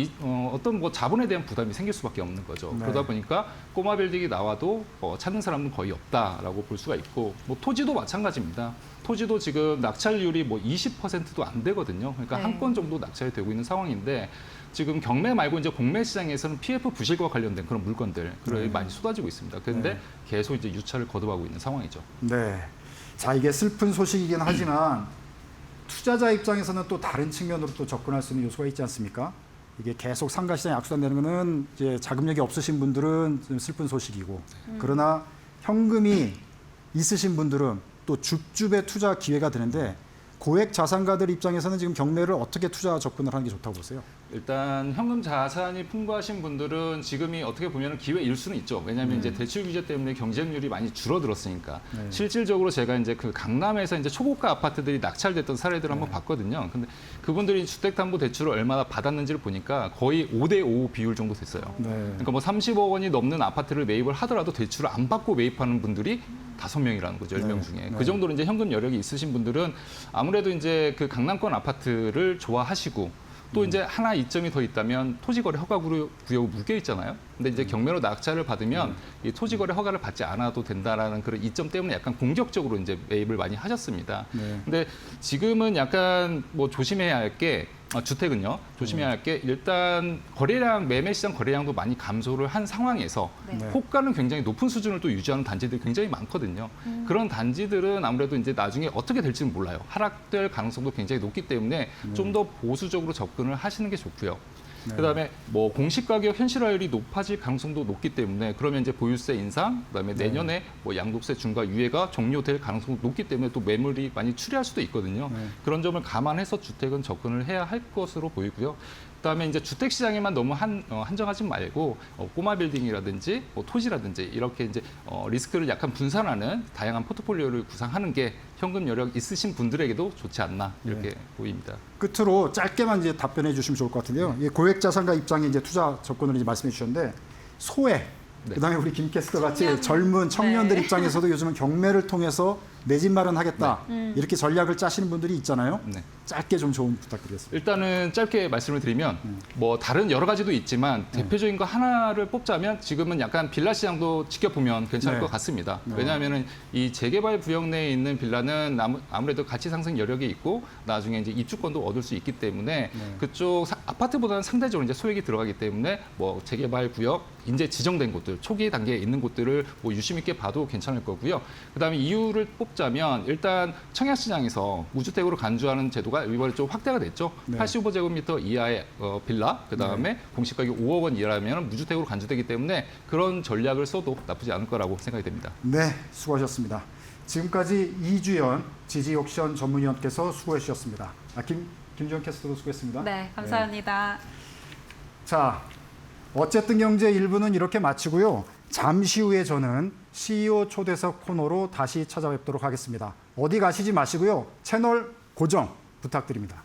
어떤 뭐 자본에 대한 부담이 생길 수밖에 없는 거죠. 네. 그러다 보니까 꼬마 빌딩이 나와도 찾는 사람은 거의 없다라고 볼 수가 있고 뭐 토지도 마찬가지입니다. 토지도 지금 낙찰률이 뭐 20%도 안 되거든요. 그러니까 네. 한 건 정도 낙찰이 되고 있는 상황인데 지금 경매 말고 이제 공매 시장에서는 PF 부실과 관련된 그런 물건들이 많이 쏟아지고 있습니다. 그런데 네. 계속 이제 유찰을 거듭하고 있는 상황이죠. 네. 자, 이게 슬픈 소식이긴 하지만 투자자 입장에서는 또 다른 측면으로 또 접근할 수 있는 요소가 있지 않습니까? 이게 계속 상가 시장이 악순환되는 거는 이제 자금력이 없으신 분들은 좀 슬픈 소식이고 그러나 현금이 있으신 분들은 또 줍줍의 투자 기회가 되는데 고액 자산가들 입장에서는 지금 경매를 어떻게 투자 접근을 하는 게 좋다고 보세요? 일단 현금 자산이 풍부하신 분들은 지금이 어떻게 보면 기회일 수는 있죠. 왜냐하면 이제 대출 규제 때문에 경쟁률이 많이 줄어들었으니까. 네. 실질적으로 제가 이제 그 강남에서 이제 초고가 아파트들이 낙찰됐던 사례들을 한번 봤거든요. 근데 그분들이 주택담보대출을 얼마나 받았는지를 보니까 거의 5대5 비율 정도 됐어요. 네. 그러니까 뭐 30억 원이 넘는 아파트를 매입을 하더라도 대출을 안 받고 매입하는 분들이 5명이라는 거죠. 10명 중에. 네. 그 정도로 이제 현금 여력이 있으신 분들은 아무래도 이제 그 강남권 아파트를 좋아하시고 또 이제 하나 이점이 더 있다면 토지거래 허가 구역 묶여 있잖아요. 근데 이제 경매로 낙찰을 받으면 이 토지거래 허가를 받지 않아도 된다라는 그런 이점 때문에 약간 공격적으로 이제 매입을 많이 하셨습니다. 네. 근데 지금은 약간 뭐 조심해야 할 게 주택은요. 조심해야 할 게 일단 거래량 매매 시장 거래량도 많이 감소를 한 상황에서 네. 네. 호가는 굉장히 높은 수준을 또 유지하는 단지들이 굉장히 많거든요. 그런 단지들은 아무래도 이제 나중에 어떻게 될지는 몰라요. 하락될 가능성도 굉장히 높기 때문에 좀 더 보수적으로 접근을 하시는 게 좋고요. 네. 그다음에 뭐 공시 가격 현실화율이 높아질 가능성도 높기 때문에 그러면 이제 보유세 인상, 그다음에 내년에 뭐 양도세 중과 유예가 종료될 가능성도 높기 때문에 또 매물이 많이 추리할 수도 있거든요. 네. 그런 점을 감안해서 주택은 접근을 해야 할 것으로 보이고요. 그다음에 이제 주택 시장에만 너무 한정하지 말고 꼬마 빌딩이라든지 뭐 토지라든지 이렇게 이제 리스크를 약간 분산하는 다양한 포트폴리오를 구상하는 게 현금 여력 있으신 분들에게도 좋지 않나 이렇게 보입니다. 끝으로 짧게만 이제 답변해 주시면 좋을 것 같은데요. 이 고액 자산가 입장의 이제 투자 접근을 이제 말씀해 주셨는데 소액 네. 그다음에 우리 김 캐스터 같이 젊은 청년들 네. 입장에서도 요즘은 경매를 통해서 내 집 마련하겠다 이렇게 전략을 짜시는 분들이 있잖아요. 네. 짧게 좀 조언 부탁드리겠습니다. 일단은 짧게 말씀을 드리면 뭐 다른 여러 가지도 있지만 대표적인 거 하나를 뽑자면 지금은 약간 빌라 시장도 지켜보면 괜찮을 네. 것 같습니다. 왜냐하면은 이 재개발 구역 내에 있는 빌라는 아무래도 가치 상승 여력이 있고 나중에 이제 입주권도 얻을 수 있기 때문에 그쪽 아파트보다는 상대적으로 이제 소액이 들어가기 때문에 뭐 재개발 구역 이제 지정된 곳들 초기 단계에 있는 곳들을 뭐 유심 있게 봐도 괜찮을 거고요. 그다음에 이유를 뽑자면 일단 청약시장에서 무주택으로 간주하는 제도가 이번에 좀 확대가 됐죠. 네. 85제곱미터 이하의 빌라, 그다음에 공시가격 5억 원 이하라면 무주택으로 간주되기 때문에 그런 전략을 써도 나쁘지 않을 거라고 생각이 됩니다. 네, 수고하셨습니다. 지금까지 이주연 지지옥션 전문위원께서 수고해 주셨습니다. 김주현 캐스터도 수고했습니다. 네, 감사합니다. 자, 어쨌든 경제 1부는 이렇게 마치고요. 잠시 후에 저는 CEO 초대석 코너로 다시 찾아뵙도록 하겠습니다. 어디 가시지 마시고요. 채널 고정 부탁드립니다.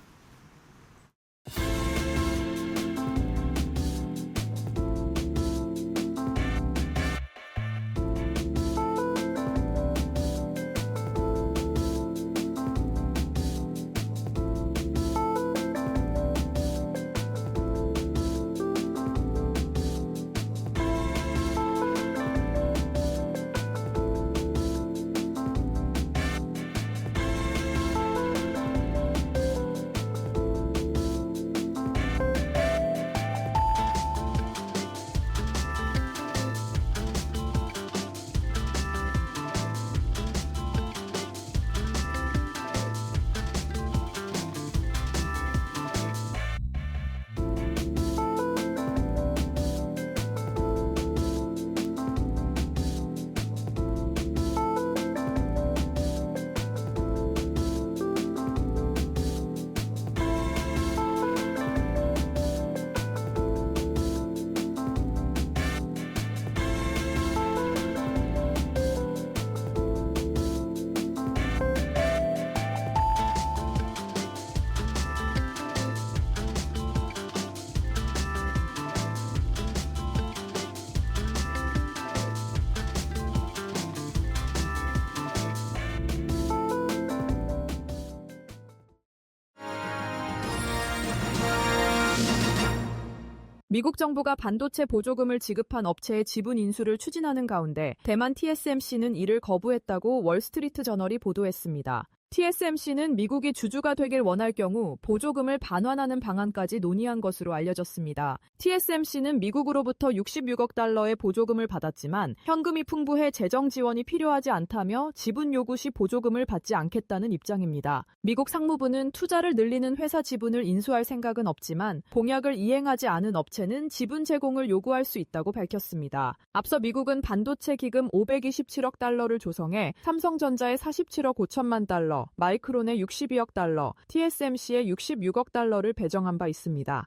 미국 정부가 반도체 보조금을 지급한 업체의 지분 인수를 추진하는 가운데 대만 TSMC는 이를 거부했다고 월스트리트 저널이 보도했습니다. TSMC는 미국이 주주가 되길 원할 경우 보조금을 반환하는 방안까지 논의한 것으로 알려졌습니다. TSMC는 미국으로부터 66억 달러의 보조금을 받았지만 현금이 풍부해 재정 지원이 필요하지 않다며 지분 요구 시 보조금을 받지 않겠다는 입장입니다. 미국 상무부는 투자를 늘리는 회사 지분을 인수할 생각은 없지만 공약을 이행하지 않은 업체는 지분 제공을 요구할 수 있다고 밝혔습니다. 앞서 미국은 반도체 기금 527억 달러를 조성해 삼성전자에 47억 5천만 달러, 마이크론에 62억 달러, TSMC에 66억 달러를 배정한 바 있습니다.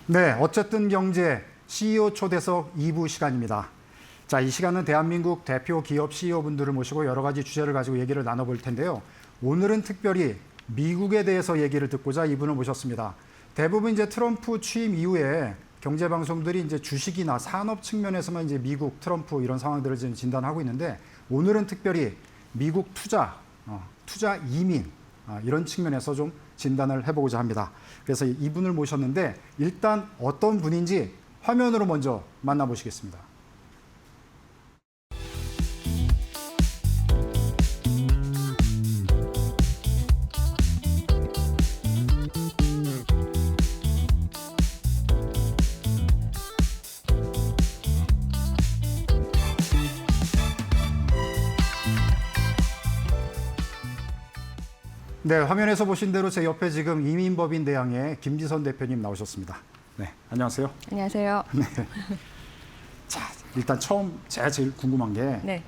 네, 어쨌든 경제 CEO 초대석 2부 시간입니다. 자, 이 시간은 대한민국 대표 기업 CEO분들을 모시고 여러 가지 주제를 가지고 얘기를 나눠볼 텐데요. 오늘은 특별히 미국에 대해서 얘기를 듣고자 이분을 모셨습니다. 대부분 이제 트럼프 취임 이후에 경제 방송들이 이제 주식이나 산업 측면에서만 이제 미국, 트럼프 이런 상황들을 지금 진단하고 있는데 오늘은 특별히 미국 투자 이민 이런 측면에서 좀 진단을 해보고자 합니다. 그래서 이분을 모셨는데 일단 어떤 분인지 화면으로 먼저 만나보시겠습니다. 네, 화면에서 보신 대로 제 옆에 지금 이민법인 대항의 김지선 대표님 나오셨습니다. 네, 안녕하세요. 안녕하세요. 자, 일단 처음 제가 제일 궁금한 게 네.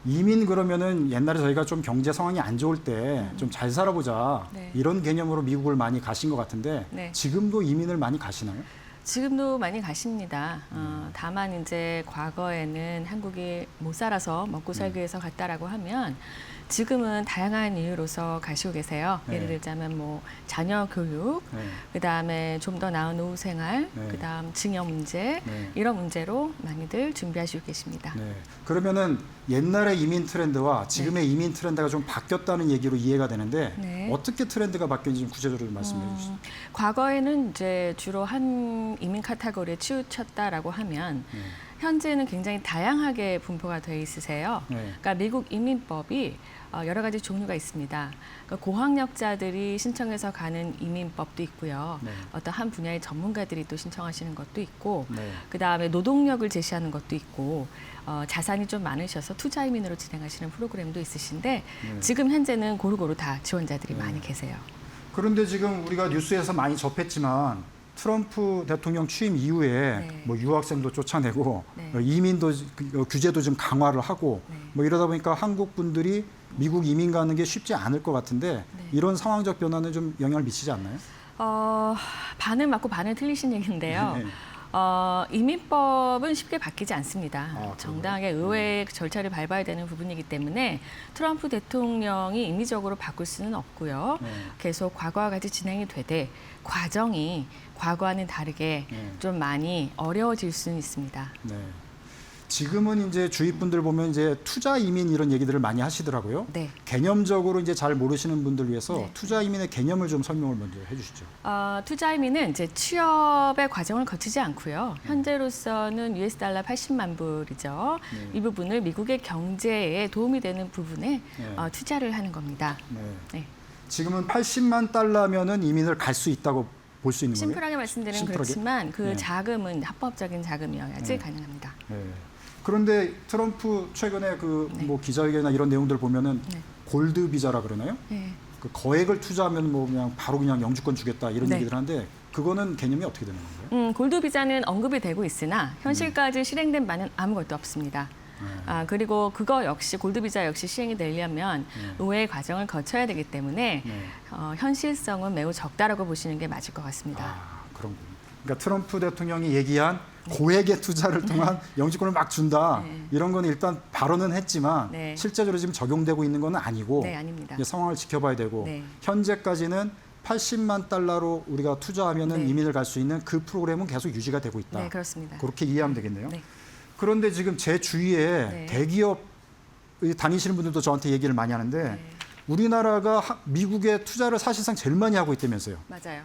이민 그러면은 옛날에 저희가 좀 경제 상황이 안 좋을 때 좀 잘 살아보자 네. 이런 개념으로 미국을 많이 가신 것 같은데 네. 지금도 이민을 많이 가시나요? 지금도 많이 가십니다. 다만 이제 과거에는 한국이 못 살아서 먹고 살기 위해서 갔다라고 하면 지금은 다양한 이유로서 가시고 계세요. 네. 예를 들자면 뭐 자녀 교육, 네. 그다음에 좀 더 나은 노후 생활, 네. 그다음 증여 문제 네. 이런 문제로 많이들 준비하시고 계십니다. 네. 그러면은 옛날의 이민 트렌드와 지금의 이민 트렌드가 좀 바뀌었다는 얘기로 이해가 되는데 네. 어떻게 트렌드가 바뀌었는지 좀 구체적으로 좀 말씀해 주시죠. 과거에는 이제 주로 한 이민 카테고리에 치우쳤다라고 하면 현재는 굉장히 다양하게 분포가 되어 있으세요. 네. 그러니까 미국 이민법이 여러 가지 종류가 있습니다. 그러니까 고학력자들이 신청해서 가는 이민법도 있고요. 네. 어떤 한 분야의 전문가들이 또 신청하시는 것도 있고, 네. 그다음에 노동력을 제시하는 것도 있고, 자산이 좀 많으셔서 투자 이민으로 진행하시는 프로그램도 있으신데 네. 지금 현재는 고루고루 다 지원자들이 많이 계세요. 그런데 지금 우리가 뉴스에서 많이 접했지만 트럼프 대통령 취임 이후에 네. 뭐 유학생도 쫓아내고 네. 이민도 규제도 좀 강화를 하고 네. 뭐 이러다 보니까 한국 분들이 미국 이민 가는 게 쉽지 않을 것 같은데 네. 이런 상황적 변화는 좀 영향을 미치지 않나요? 반을 맞고 반을 틀리신 얘기인데요. 네. 이민법은 쉽게 바뀌지 않습니다. 그런가요? 정당하게 의회의 절차를 밟아야 되는 부분이기 때문에 트럼프 대통령이 임의적으로 바꿀 수는 없고요. 네. 계속 과거와 같이 진행이 되되 과정이 과거와는 다르게 네. 좀 많이 어려워질 수는 있습니다. 네. 지금은 이제 주위 분들 보면 이제 투자 이민 이런 얘기들을 많이 하시더라고요. 네. 개념적으로 이제 잘 모르시는 분들 위해서 네. 투자 이민의 개념을 좀 설명을 먼저 해주시죠. 투자 이민은 이제 취업의 과정을 거치지 않고요. 현재로서는 US 달러 80만 불이죠. 네. 이 부분을 미국의 경제에 도움이 되는 부분에 네. 투자를 하는 겁니다. 네. 네. 지금은 80만 달러면은 이민을 갈 수 있다고 볼 수 있는 거예요? 심플하게 말씀드리면 심플하게? 그렇지만 그 네. 자금은 합법적인 자금이어야지 네. 가능합니다. 네. 그런데 트럼프 최근에 그 네. 뭐 기자회견이나 이런 내용들 보면은 네. 골드 비자라 그러나요? 네. 그 거액을 투자하면 뭐 그냥 바로 그냥 영주권 주겠다 이런 네. 얘기들 하는데 그거는 개념이 어떻게 되는 건가요? 골드 비자는 언급이 되고 있으나 현실까지 실행된 바는 아무것도 없습니다. 그리고 그거 역시 골드 비자 역시 시행이 되려면 의회의 과정을 거쳐야 되기 때문에 네. 현실성은 매우 적다라고 보시는 게 맞을 것 같습니다. 아, 그런 거군요. 그러니까 트럼프 대통령이 얘기한 고액의 투자를 통한 영주권을 막 준다. 네. 이런 건 일단 발언은 했지만 네. 실제적으로 지금 적용되고 있는 건 아니고 네, 아닙니다. 이제 상황을 지켜봐야 되고 네. 현재까지는 80만 달러로 우리가 투자하면은 네. 이민을 갈 수 있는 그 프로그램은 계속 유지가 되고 있다. 네, 그렇습니다. 그렇게 이해하면 되겠네요. 네. 그런데 지금 제 주위에 네. 대기업 다니시는 분들도 저한테 얘기를 많이 하는데 네. 우리나라가 미국에 투자를 사실상 제일 많이 하고 있다면서요. 맞아요.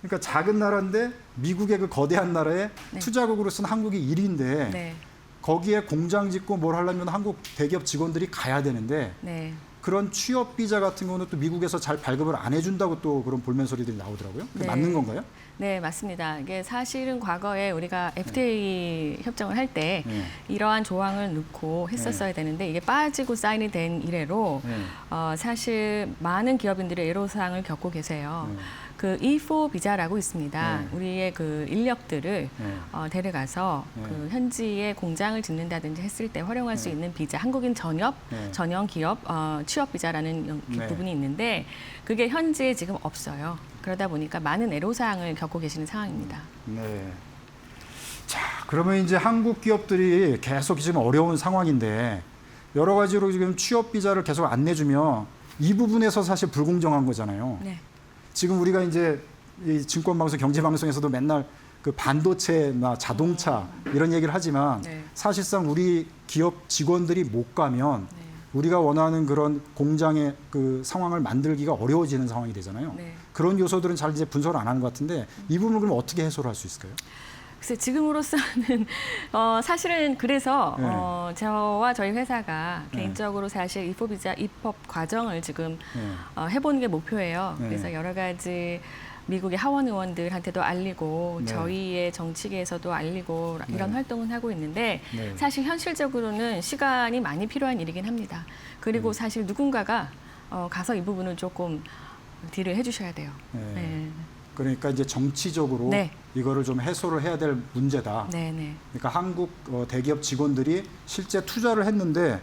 그러니까 작은 나라인데 미국의 그 거대한 나라에 네. 투자국으로서는 한국이 1위인데 네. 거기에 공장 짓고 뭘 하려면 한국 대기업 직원들이 가야 되는데 네. 그런 취업 비자 같은 경우는 또 미국에서 잘 발급을 안 해준다고 또 그런 볼멘 소리들이 나오더라고요. 그게 네. 맞는 건가요? 네, 맞습니다. 이게 사실은 과거에 우리가 FTA 협정을 할 때 네. 이러한 조항을 넣고 했었어야 되는데 이게 빠지고 사인이 된 이래로 네. 사실 많은 기업인들이 애로사항을 겪고 계세요. 네. 그 E4 비자라고 있습니다. 네. 우리의 그 인력들을 네. 데려가서 네. 그 현지에 공장을 짓는다든지 했을 때 활용할 수 있는 비자, 한국인 전역, 네. 전형 기업 취업 비자라는 네. 부분이 있는데 그게 현지에 지금 없어요. 그러다 보니까 많은 애로사항을 겪고 계시는 상황입니다. 네. 자, 그러면 이제 한국 기업들이 계속 지금 어려운 상황인데 여러 가지로 지금 취업 비자를 계속 안 내주면 이 부분에서 사실 불공정한 거잖아요. 네. 지금 우리가 이제 이 증권방송, 경제방송에서도 맨날 그 반도체나 자동차 이런 얘기를 하지만 네. 사실상 우리 기업 직원들이 못 가면 네. 우리가 원하는 그런 공장의 그 상황을 만들기가 어려워지는 상황이 되잖아요. 네. 그런 요소들은 잘 이제 분석을 안 하는 것 같은데 이 부분을 그럼 어떻게 해소를 할 수 있을까요? 글쎄 지금으로서는 사실은 그래서 네. 저와 저희 회사가 네. 개인적으로 사실 E4 비자 입법 과정을 지금 네. 해보는 게 목표예요. 네. 그래서 여러 가지 미국의 하원 의원들한테도 알리고 네. 저희의 정치계에서도 알리고 이런 네. 활동을 하고 있는데 네. 사실 현실적으로는 시간이 많이 필요한 일이긴 합니다. 그리고 사실 누군가가 가서 이 부분을 조금 딜을 해주셔야 돼요. 네. 네. 그러니까 이제 정치적으로 네. 이거를 좀 해소를 해야 될 문제다. 네, 네. 그러니까 한국 대기업 직원들이 실제 투자를 했는데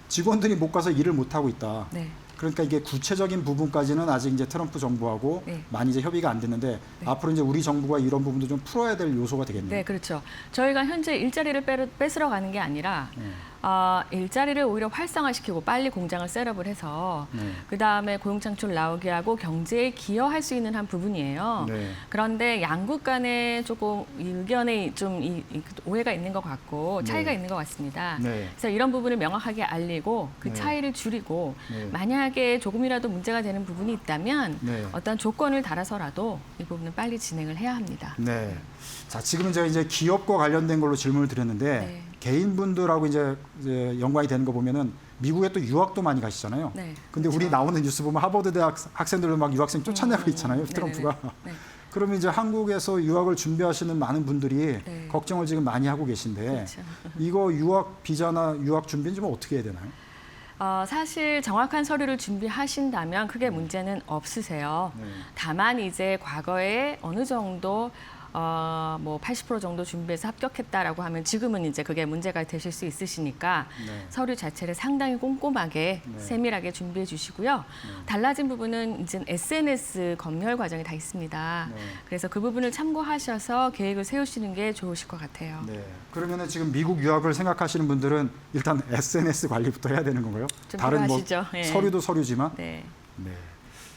직원들이 못 가서 일을 못 하고 있다. 네. 그러니까 이게 구체적인 부분까지는 아직 이제 트럼프 정부하고 네. 많이 이제 협의가 안 됐는데 네. 앞으로 이제 우리 정부가 이런 부분도 좀 풀어야 될 요소가 되겠네요. 네, 그렇죠. 저희가 현재 일자리를 뺏으러 가는 게 아니라 네. 일자리를 오히려 활성화시키고 빨리 공장을 셋업을 해서 네. 그다음에 고용 창출 나오게 하고 경제에 기여할 수 있는 한 부분이에요. 네. 그런데 양국 간에 조금 의견에 좀 오해가 있는 것 같고 차이가 네. 있는 것 같습니다. 네. 그래서 이런 부분을 명확하게 알리고 그 네. 차이를 줄이고 네. 만약에 조금이라도 문제가 되는 부분이 있다면 네. 어떤 조건을 달아서라도 이 부분은 빨리 진행을 해야 합니다. 네. 자, 지금은 제가 이제 기업과 관련된 걸로 질문을 드렸는데 네. 개인분들하고 이제 연관이 되는 거 보면은 미국에 또 유학도 많이 가시잖아요. 네, 근데 그렇죠. 우리 나오는 뉴스 보면 하버드 대학 학생들을 막 유학생 쫓아내고 있잖아요. 네네네. 트럼프가. 네. 그러면 이제 한국에서 유학을 준비하시는 많은 분들이 네. 걱정을 지금 많이 하고 계신데 그렇죠. 이거 유학 비자나 유학 준비는 좀 어떻게 해야 되나요? 사실 정확한 서류를 준비하신다면 크게 문제는 없으세요. 네. 다만 이제 과거에 어느 정도 뭐 80% 정도 준비해서 합격했다라고 하면 지금은 이제 그게 문제가 되실 수 있으시니까 네. 서류 자체를 상당히 꼼꼼하게 네. 세밀하게 준비해 주시고요. 달라진 부분은 이제 SNS 검열 과정이 다 있습니다. 네. 그래서 그 부분을 참고하셔서 계획을 세우시는 게 좋으실 것 같아요. 네. 그러면은 지금 미국 유학을 생각하시는 분들은 일단 SNS 관리부터 해야 되는 건가요? 좀 다른 뭐 필요하시죠? 예. 서류도 서류지만. 네. 네.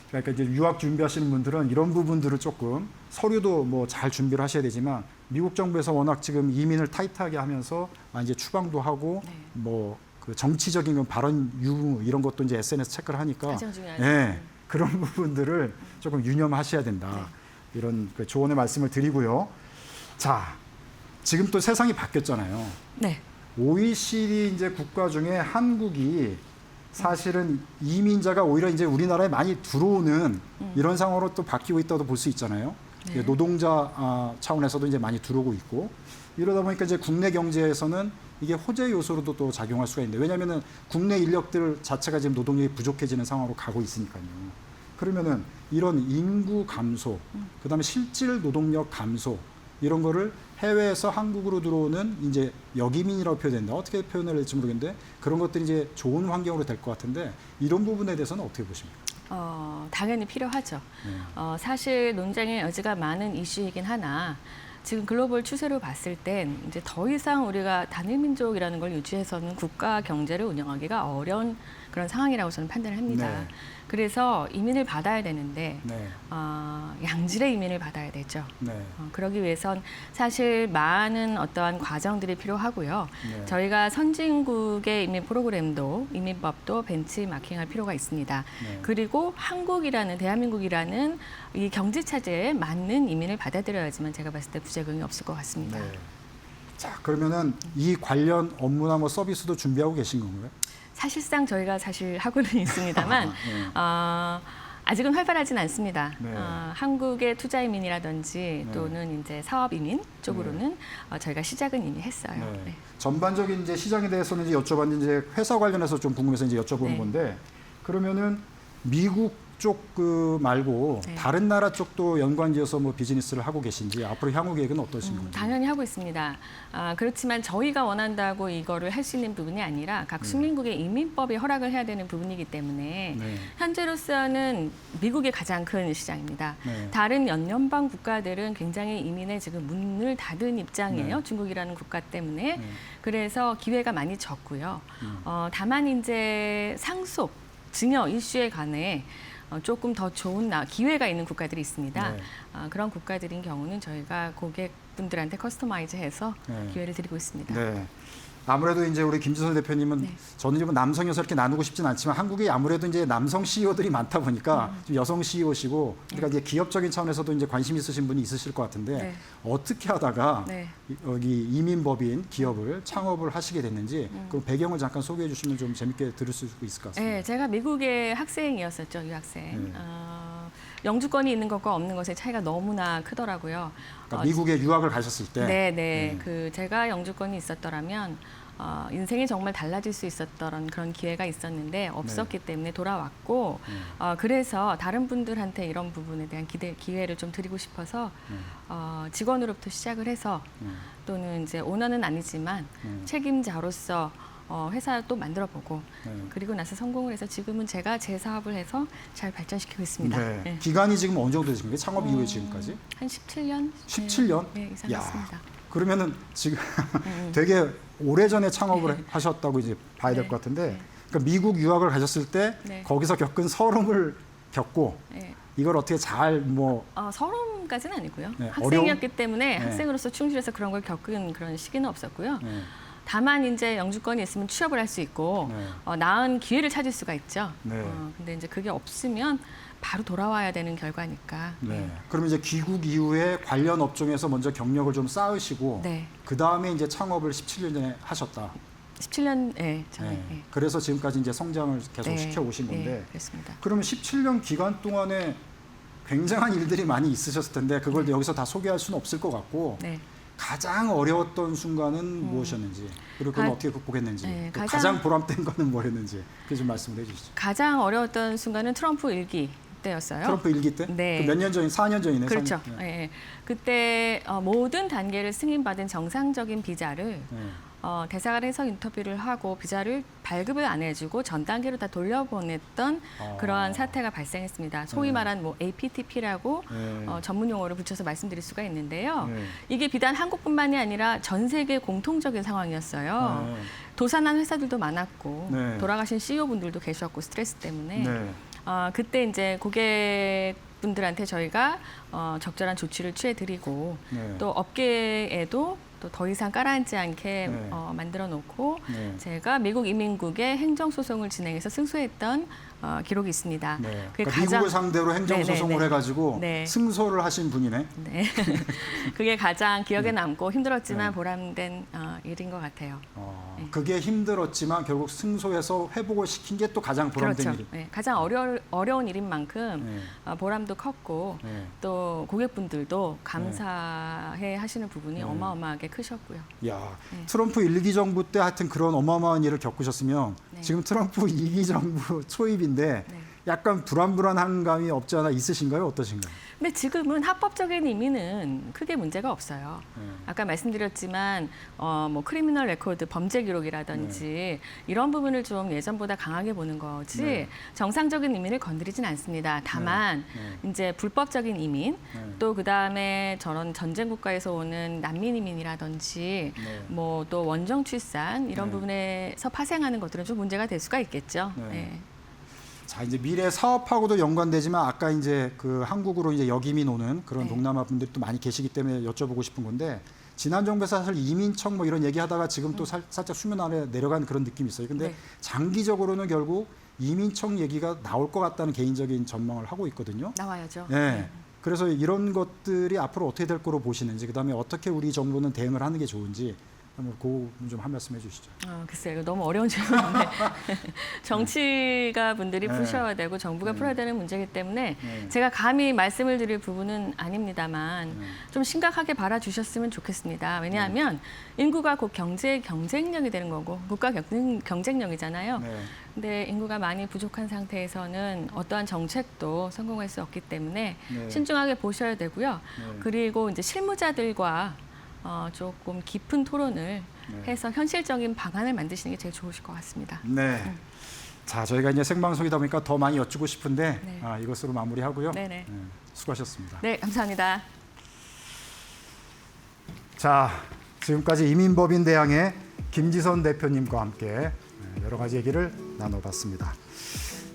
그러니까 이제 유학 준비하시는 분들은 이런 부분들을 조금 서류도 뭐 잘 준비를 하셔야 되지만 미국 정부에서 워낙 지금 이민을 타이트하게 하면서 이제 추방도 하고 네. 뭐 그 정치적인 그 발언 유무 이런 것도 이제 SNS 체크를 하니까 가장 중요하죠. 예, 그런 부분들을 조금 유념하셔야 된다. 이런 그 조언의 말씀을 드리고요. 자, 지금 또 세상이 바뀌었잖아요. 네. OECD 이제 국가 중에 한국이 사실은 이민자가 오히려 이제 우리나라에 많이 들어오는 이런 상황으로 또 바뀌고 있다고 볼 수 있잖아요. 네. 노동자 차원에서도 이제 많이 들어오고 있고 이러다 보니까 이제 국내 경제에서는 이게 호재 요소로도 또 작용할 수가 있는데 왜냐하면은 국내 인력들 자체가 지금 노동력이 부족해지는 상황으로 가고 있으니까요. 그러면은 이런 인구 감소, 그다음에 실질 노동력 감소 이런 거를 해외에서 한국으로 들어오는 이제 역이민이라고 표현된다. 어떻게 표현을 할지 모르겠는데 그런 것들이 이제 좋은 환경으로 될 것 같은데 이런 부분에 대해서는 어떻게 보십니까? 당연히 필요하죠. 네. 사실 논쟁의 여지가 많은 이슈이긴 하나 지금 글로벌 추세로 봤을 땐 이제 더 이상 우리가 단일 민족이라는 걸 유지해서는 국가 경제를 운영하기가 어려운 그런 상황이라고 저는 판단을 합니다. 네. 그래서 이민을 받아야 되는데 네, 양질의 이민을 받아야 되죠. 네, 그러기 위해선 사실 많은 어떠한 과정들이 필요하고요. 네. 저희가 선진국의 이민 프로그램도 이민법도 벤치마킹할 필요가 있습니다. 네. 그리고 한국이라는 대한민국이라는 이 경제 차제에 맞는 이민을 받아들여야지만 제가 봤을 때 부작용이 없을 것 같습니다. 네. 자, 그러면은 이 관련 업무나 뭐 서비스도 준비하고 계신 건가요? 사실상 저희가 사실 하고는 있습니다만 네. 아직은 활발하진 않습니다. 네. 한국의 투자 이민이라든지 네. 또는 이제 사업 이민 쪽으로는 저희가 시작은 이미 했어요. 네. 네. 전반적인 이제 시장에 대해서는 이제 여쭤봤는데 이제 회사 관련해서 좀 궁금해서 이제 여쭤보는 네. 건데 그러면은 미국 쪽 그 말고 네. 다른 나라 쪽도 연관지어서 뭐 비즈니스를 하고 계신지 앞으로 향후 계획은 어떠신 건지? 당연히 하고 있습니다. 그렇지만 저희가 원한다고 이거를 할 수 있는 부분이 아니라 각 숙민국의 이민법이 허락을 해야 되는 부분이기 때문에 네. 현재로서는 미국이 가장 큰 시장입니다. 네. 다른 연연방 국가들은 굉장히 이민에 지금 문을 닫은 입장이에요. 네. 중국이라는 국가 때문에. 네. 그래서 기회가 많이 적고요. 다만 이제 상속, 증여 이슈에 관해 조금 더 좋은 기회가 있는 국가들이 있습니다. 네. 그런 국가들인 경우는 저희가 고객분들한테 커스터마이즈해서 네. 기회를 드리고 있습니다. 네. 아무래도 이제 우리 김지선 대표님은 네. 저는 이제 뭐 남성 여성 이렇게 나누고 싶진 않지만 한국에 아무래도 이제 남성 CEO들이 많다 보니까 좀 여성 CEO시고 그러니까 이제 기업적인 차원에서도 이제 관심 있으신 분이 있으실 것 같은데 네. 어떻게 하다가 네. 여기 이민법인 기업을 창업을 하시게 됐는지 그 배경을 잠깐 소개해 주시면 좀 재밌게 들을 수 있을 것 같습니다. 네, 제가 미국의 학생이었었죠, 유학생. 네. 영주권이 있는 것과 없는 것의 차이가 너무나 크더라고요. 그러니까 미국에 유학을 가셨을 때 네. 그 제가 영주권이 있었더라면 인생이 정말 달라질 수 있었던 그런 기회가 있었는데 없었기 때문에 돌아왔고 그래서 다른 분들한테 이런 부분에 대한 기회를 좀 드리고 싶어서 직원으로부터 시작을 해서 또는 이제 오너는 아니지만 책임자로서 회사 또 만들어보고 그리고 나서 성공을 해서 지금은 제가 제 사업을 해서 잘 발전시키고 있습니다. 네. 네. 기간이 지금 어느 정도 되신 거예요? 창업 이후에 지금까지? 한 17년? 17년? 네, 이상 했습니다. 그러면은 지금 되게 오래전에 창업을 하셨다고 이제 봐야 될 것 같은데, 그러니까 미국 유학을 가셨을 때 거기서 겪은 서름을 겪고 이걸 어떻게 잘 서름까지는 아니고요. 네, 학생이었기 때문에 학생으로서 충실해서 그런 걸 겪은 그런 시기는 없었고요. 다만 이제 영주권이 있으면 취업을 할 수 있고 나은 기회를 찾을 수가 있죠. 근데 이제 그게 없으면 바로 돌아와야 되는 결과니까. 그러면 이제 귀국 이후에 관련 업종에서 먼저 경력을 좀 쌓으시고 그 다음에 이제 창업을 17년 전에 하셨다. 17년 전에. 그래서 지금까지 이제 성장을 계속 시켜 오신 건데. 그렇습니다. 그러면 17년 기간 동안에 굉장한 일들이 많이 있으셨을 텐데 그걸 여기서 다 소개할 수는 없을 것 같고. 가장 어려웠던 순간은 무엇이었는지, 그리고 그건 어떻게 극복했는지, 또 가장 보람된 거는 뭐였는지 그 좀 말씀을 해주시죠. 가장 어려웠던 순간은 트럼프 일기 때였어요. 트럼프 일기 때? 네. 몇 년 전이 4년 전이네. 그렇죠. 4년. 그때 모든 단계를 승인받은 정상적인 비자를 대사관에서 인터뷰를 하고 비자를 발급을 안 해주고 전 단계로 다 돌려보냈던 그러한 사태가 발생했습니다. 소위 말한 APTP라고 전문 용어를 붙여서 말씀드릴 수가 있는데요. 이게 비단 한국뿐만이 아니라 전 세계 공통적인 상황이었어요. 도산한 회사들도 많았고 돌아가신 CEO분들도 계셨고 스트레스 때문에 그때 이제 고객분들한테 저희가 적절한 조치를 취해드리고 또 업계에도 또 더 이상 가라앉지 않게 만들어 놓고 제가 미국 이민국에 행정소송을 진행해서 승소했던 기록이 있습니다. 그러니까 미국을 상대로 행정소송을 해가지고 승소를 하신 분이네. 그게 가장 기억에 남고 힘들었지만 보람된 일인 것 같아요. 그게 힘들었지만 결국 승소해서 회복을 시킨 게 또 가장 보람된 일. 가장 어려운 일인 만큼 보람도 컸고 또 고객분들도 감사해 하시는 부분이 어마어마하게 크셨고요. 트럼프 1기 정부 때 하여튼 그런 어마어마한 일을 겪으셨으면 지금 트럼프 2기 정부 초입인데 약간 불안불안한 감이 없지 않아 있으신가요? 어떠신가요? 근데 지금은 합법적인 이민은 크게 문제가 없어요. 아까 말씀드렸지만 뭐 크리미널 레코드, 범죄 기록이라든지 이런 부분을 좀 예전보다 강하게 보는 거지 정상적인 이민을 건드리진 않습니다. 다만 이제 불법적인 이민 또 그다음에 저런 전쟁 국가에서 오는 난민 이민이라든지 뭐 또 원정 출산 이런 부분에서 파생하는 것들은 좀 문제가 될 수가 있겠죠. 자, 이제 미래 사업하고도 연관되지만 아까 이제 그 한국으로 이제 역이민 오는 그런 동남아 분들이 또 많이 계시기 때문에 여쭤보고 싶은 건데 지난 정부에서 사실 이민청 뭐 이런 얘기하다가 지금 또 살짝 수면 아래 내려간 그런 느낌이 있어요. 근데 장기적으로는 결국 이민청 얘기가 나올 것 같다는 개인적인 전망을 하고 있거든요. 나와야죠. 그래서 이런 것들이 앞으로 어떻게 될 거로 보시는지, 그다음에 어떻게 우리 정부는 대응을 하는 게 좋은지 한번 그 좀 한 말씀 해주시죠. 글쎄요, 이거 너무 어려운 질문인데 정치가 분들이 푸셔야 되고 정부가 풀어야 되는 문제이기 때문에 제가 감히 말씀을 드릴 부분은 아닙니다만 좀 심각하게 바라주셨으면 좋겠습니다. 왜냐하면 인구가 곧 경제의 경쟁력이 되는 거고 국가 경쟁력이잖아요. 근데 인구가 많이 부족한 상태에서는 어떠한 정책도 성공할 수 없기 때문에 신중하게 보셔야 되고요. 그리고 이제 실무자들과 조금 깊은 토론을 해서 현실적인 방안을 만드시는 게 제일 좋으실 것 같습니다. 자, 저희가 이제 생방송이다 보니까 더 많이 여쭙고 싶은데 이것으로 마무리하고요. 수고하셨습니다. 네, 감사합니다. 자, 지금까지 이민법인 대항의 김지선 대표님과 함께 여러 가지 얘기를 나눠봤습니다.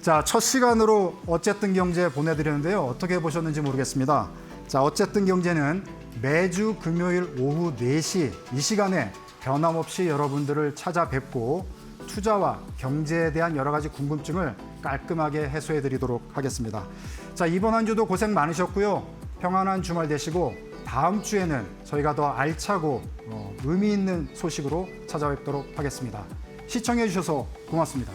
자, 첫 시간으로 어쨌든 경제 보내드렸는데요. 어떻게 보셨는지 모르겠습니다. 자, 어쨌든 경제는 매주 금요일 오후 4시 이 시간에 변함없이 여러분들을 찾아뵙고 투자와 경제에 대한 여러 가지 궁금증을 깔끔하게 해소해드리도록 하겠습니다. 자, 이번 한 주도 고생 많으셨고요. 평안한 주말 되시고 다음 주에는 저희가 더 알차고 의미 있는 소식으로 찾아뵙도록 하겠습니다. 시청해 주셔서 고맙습니다.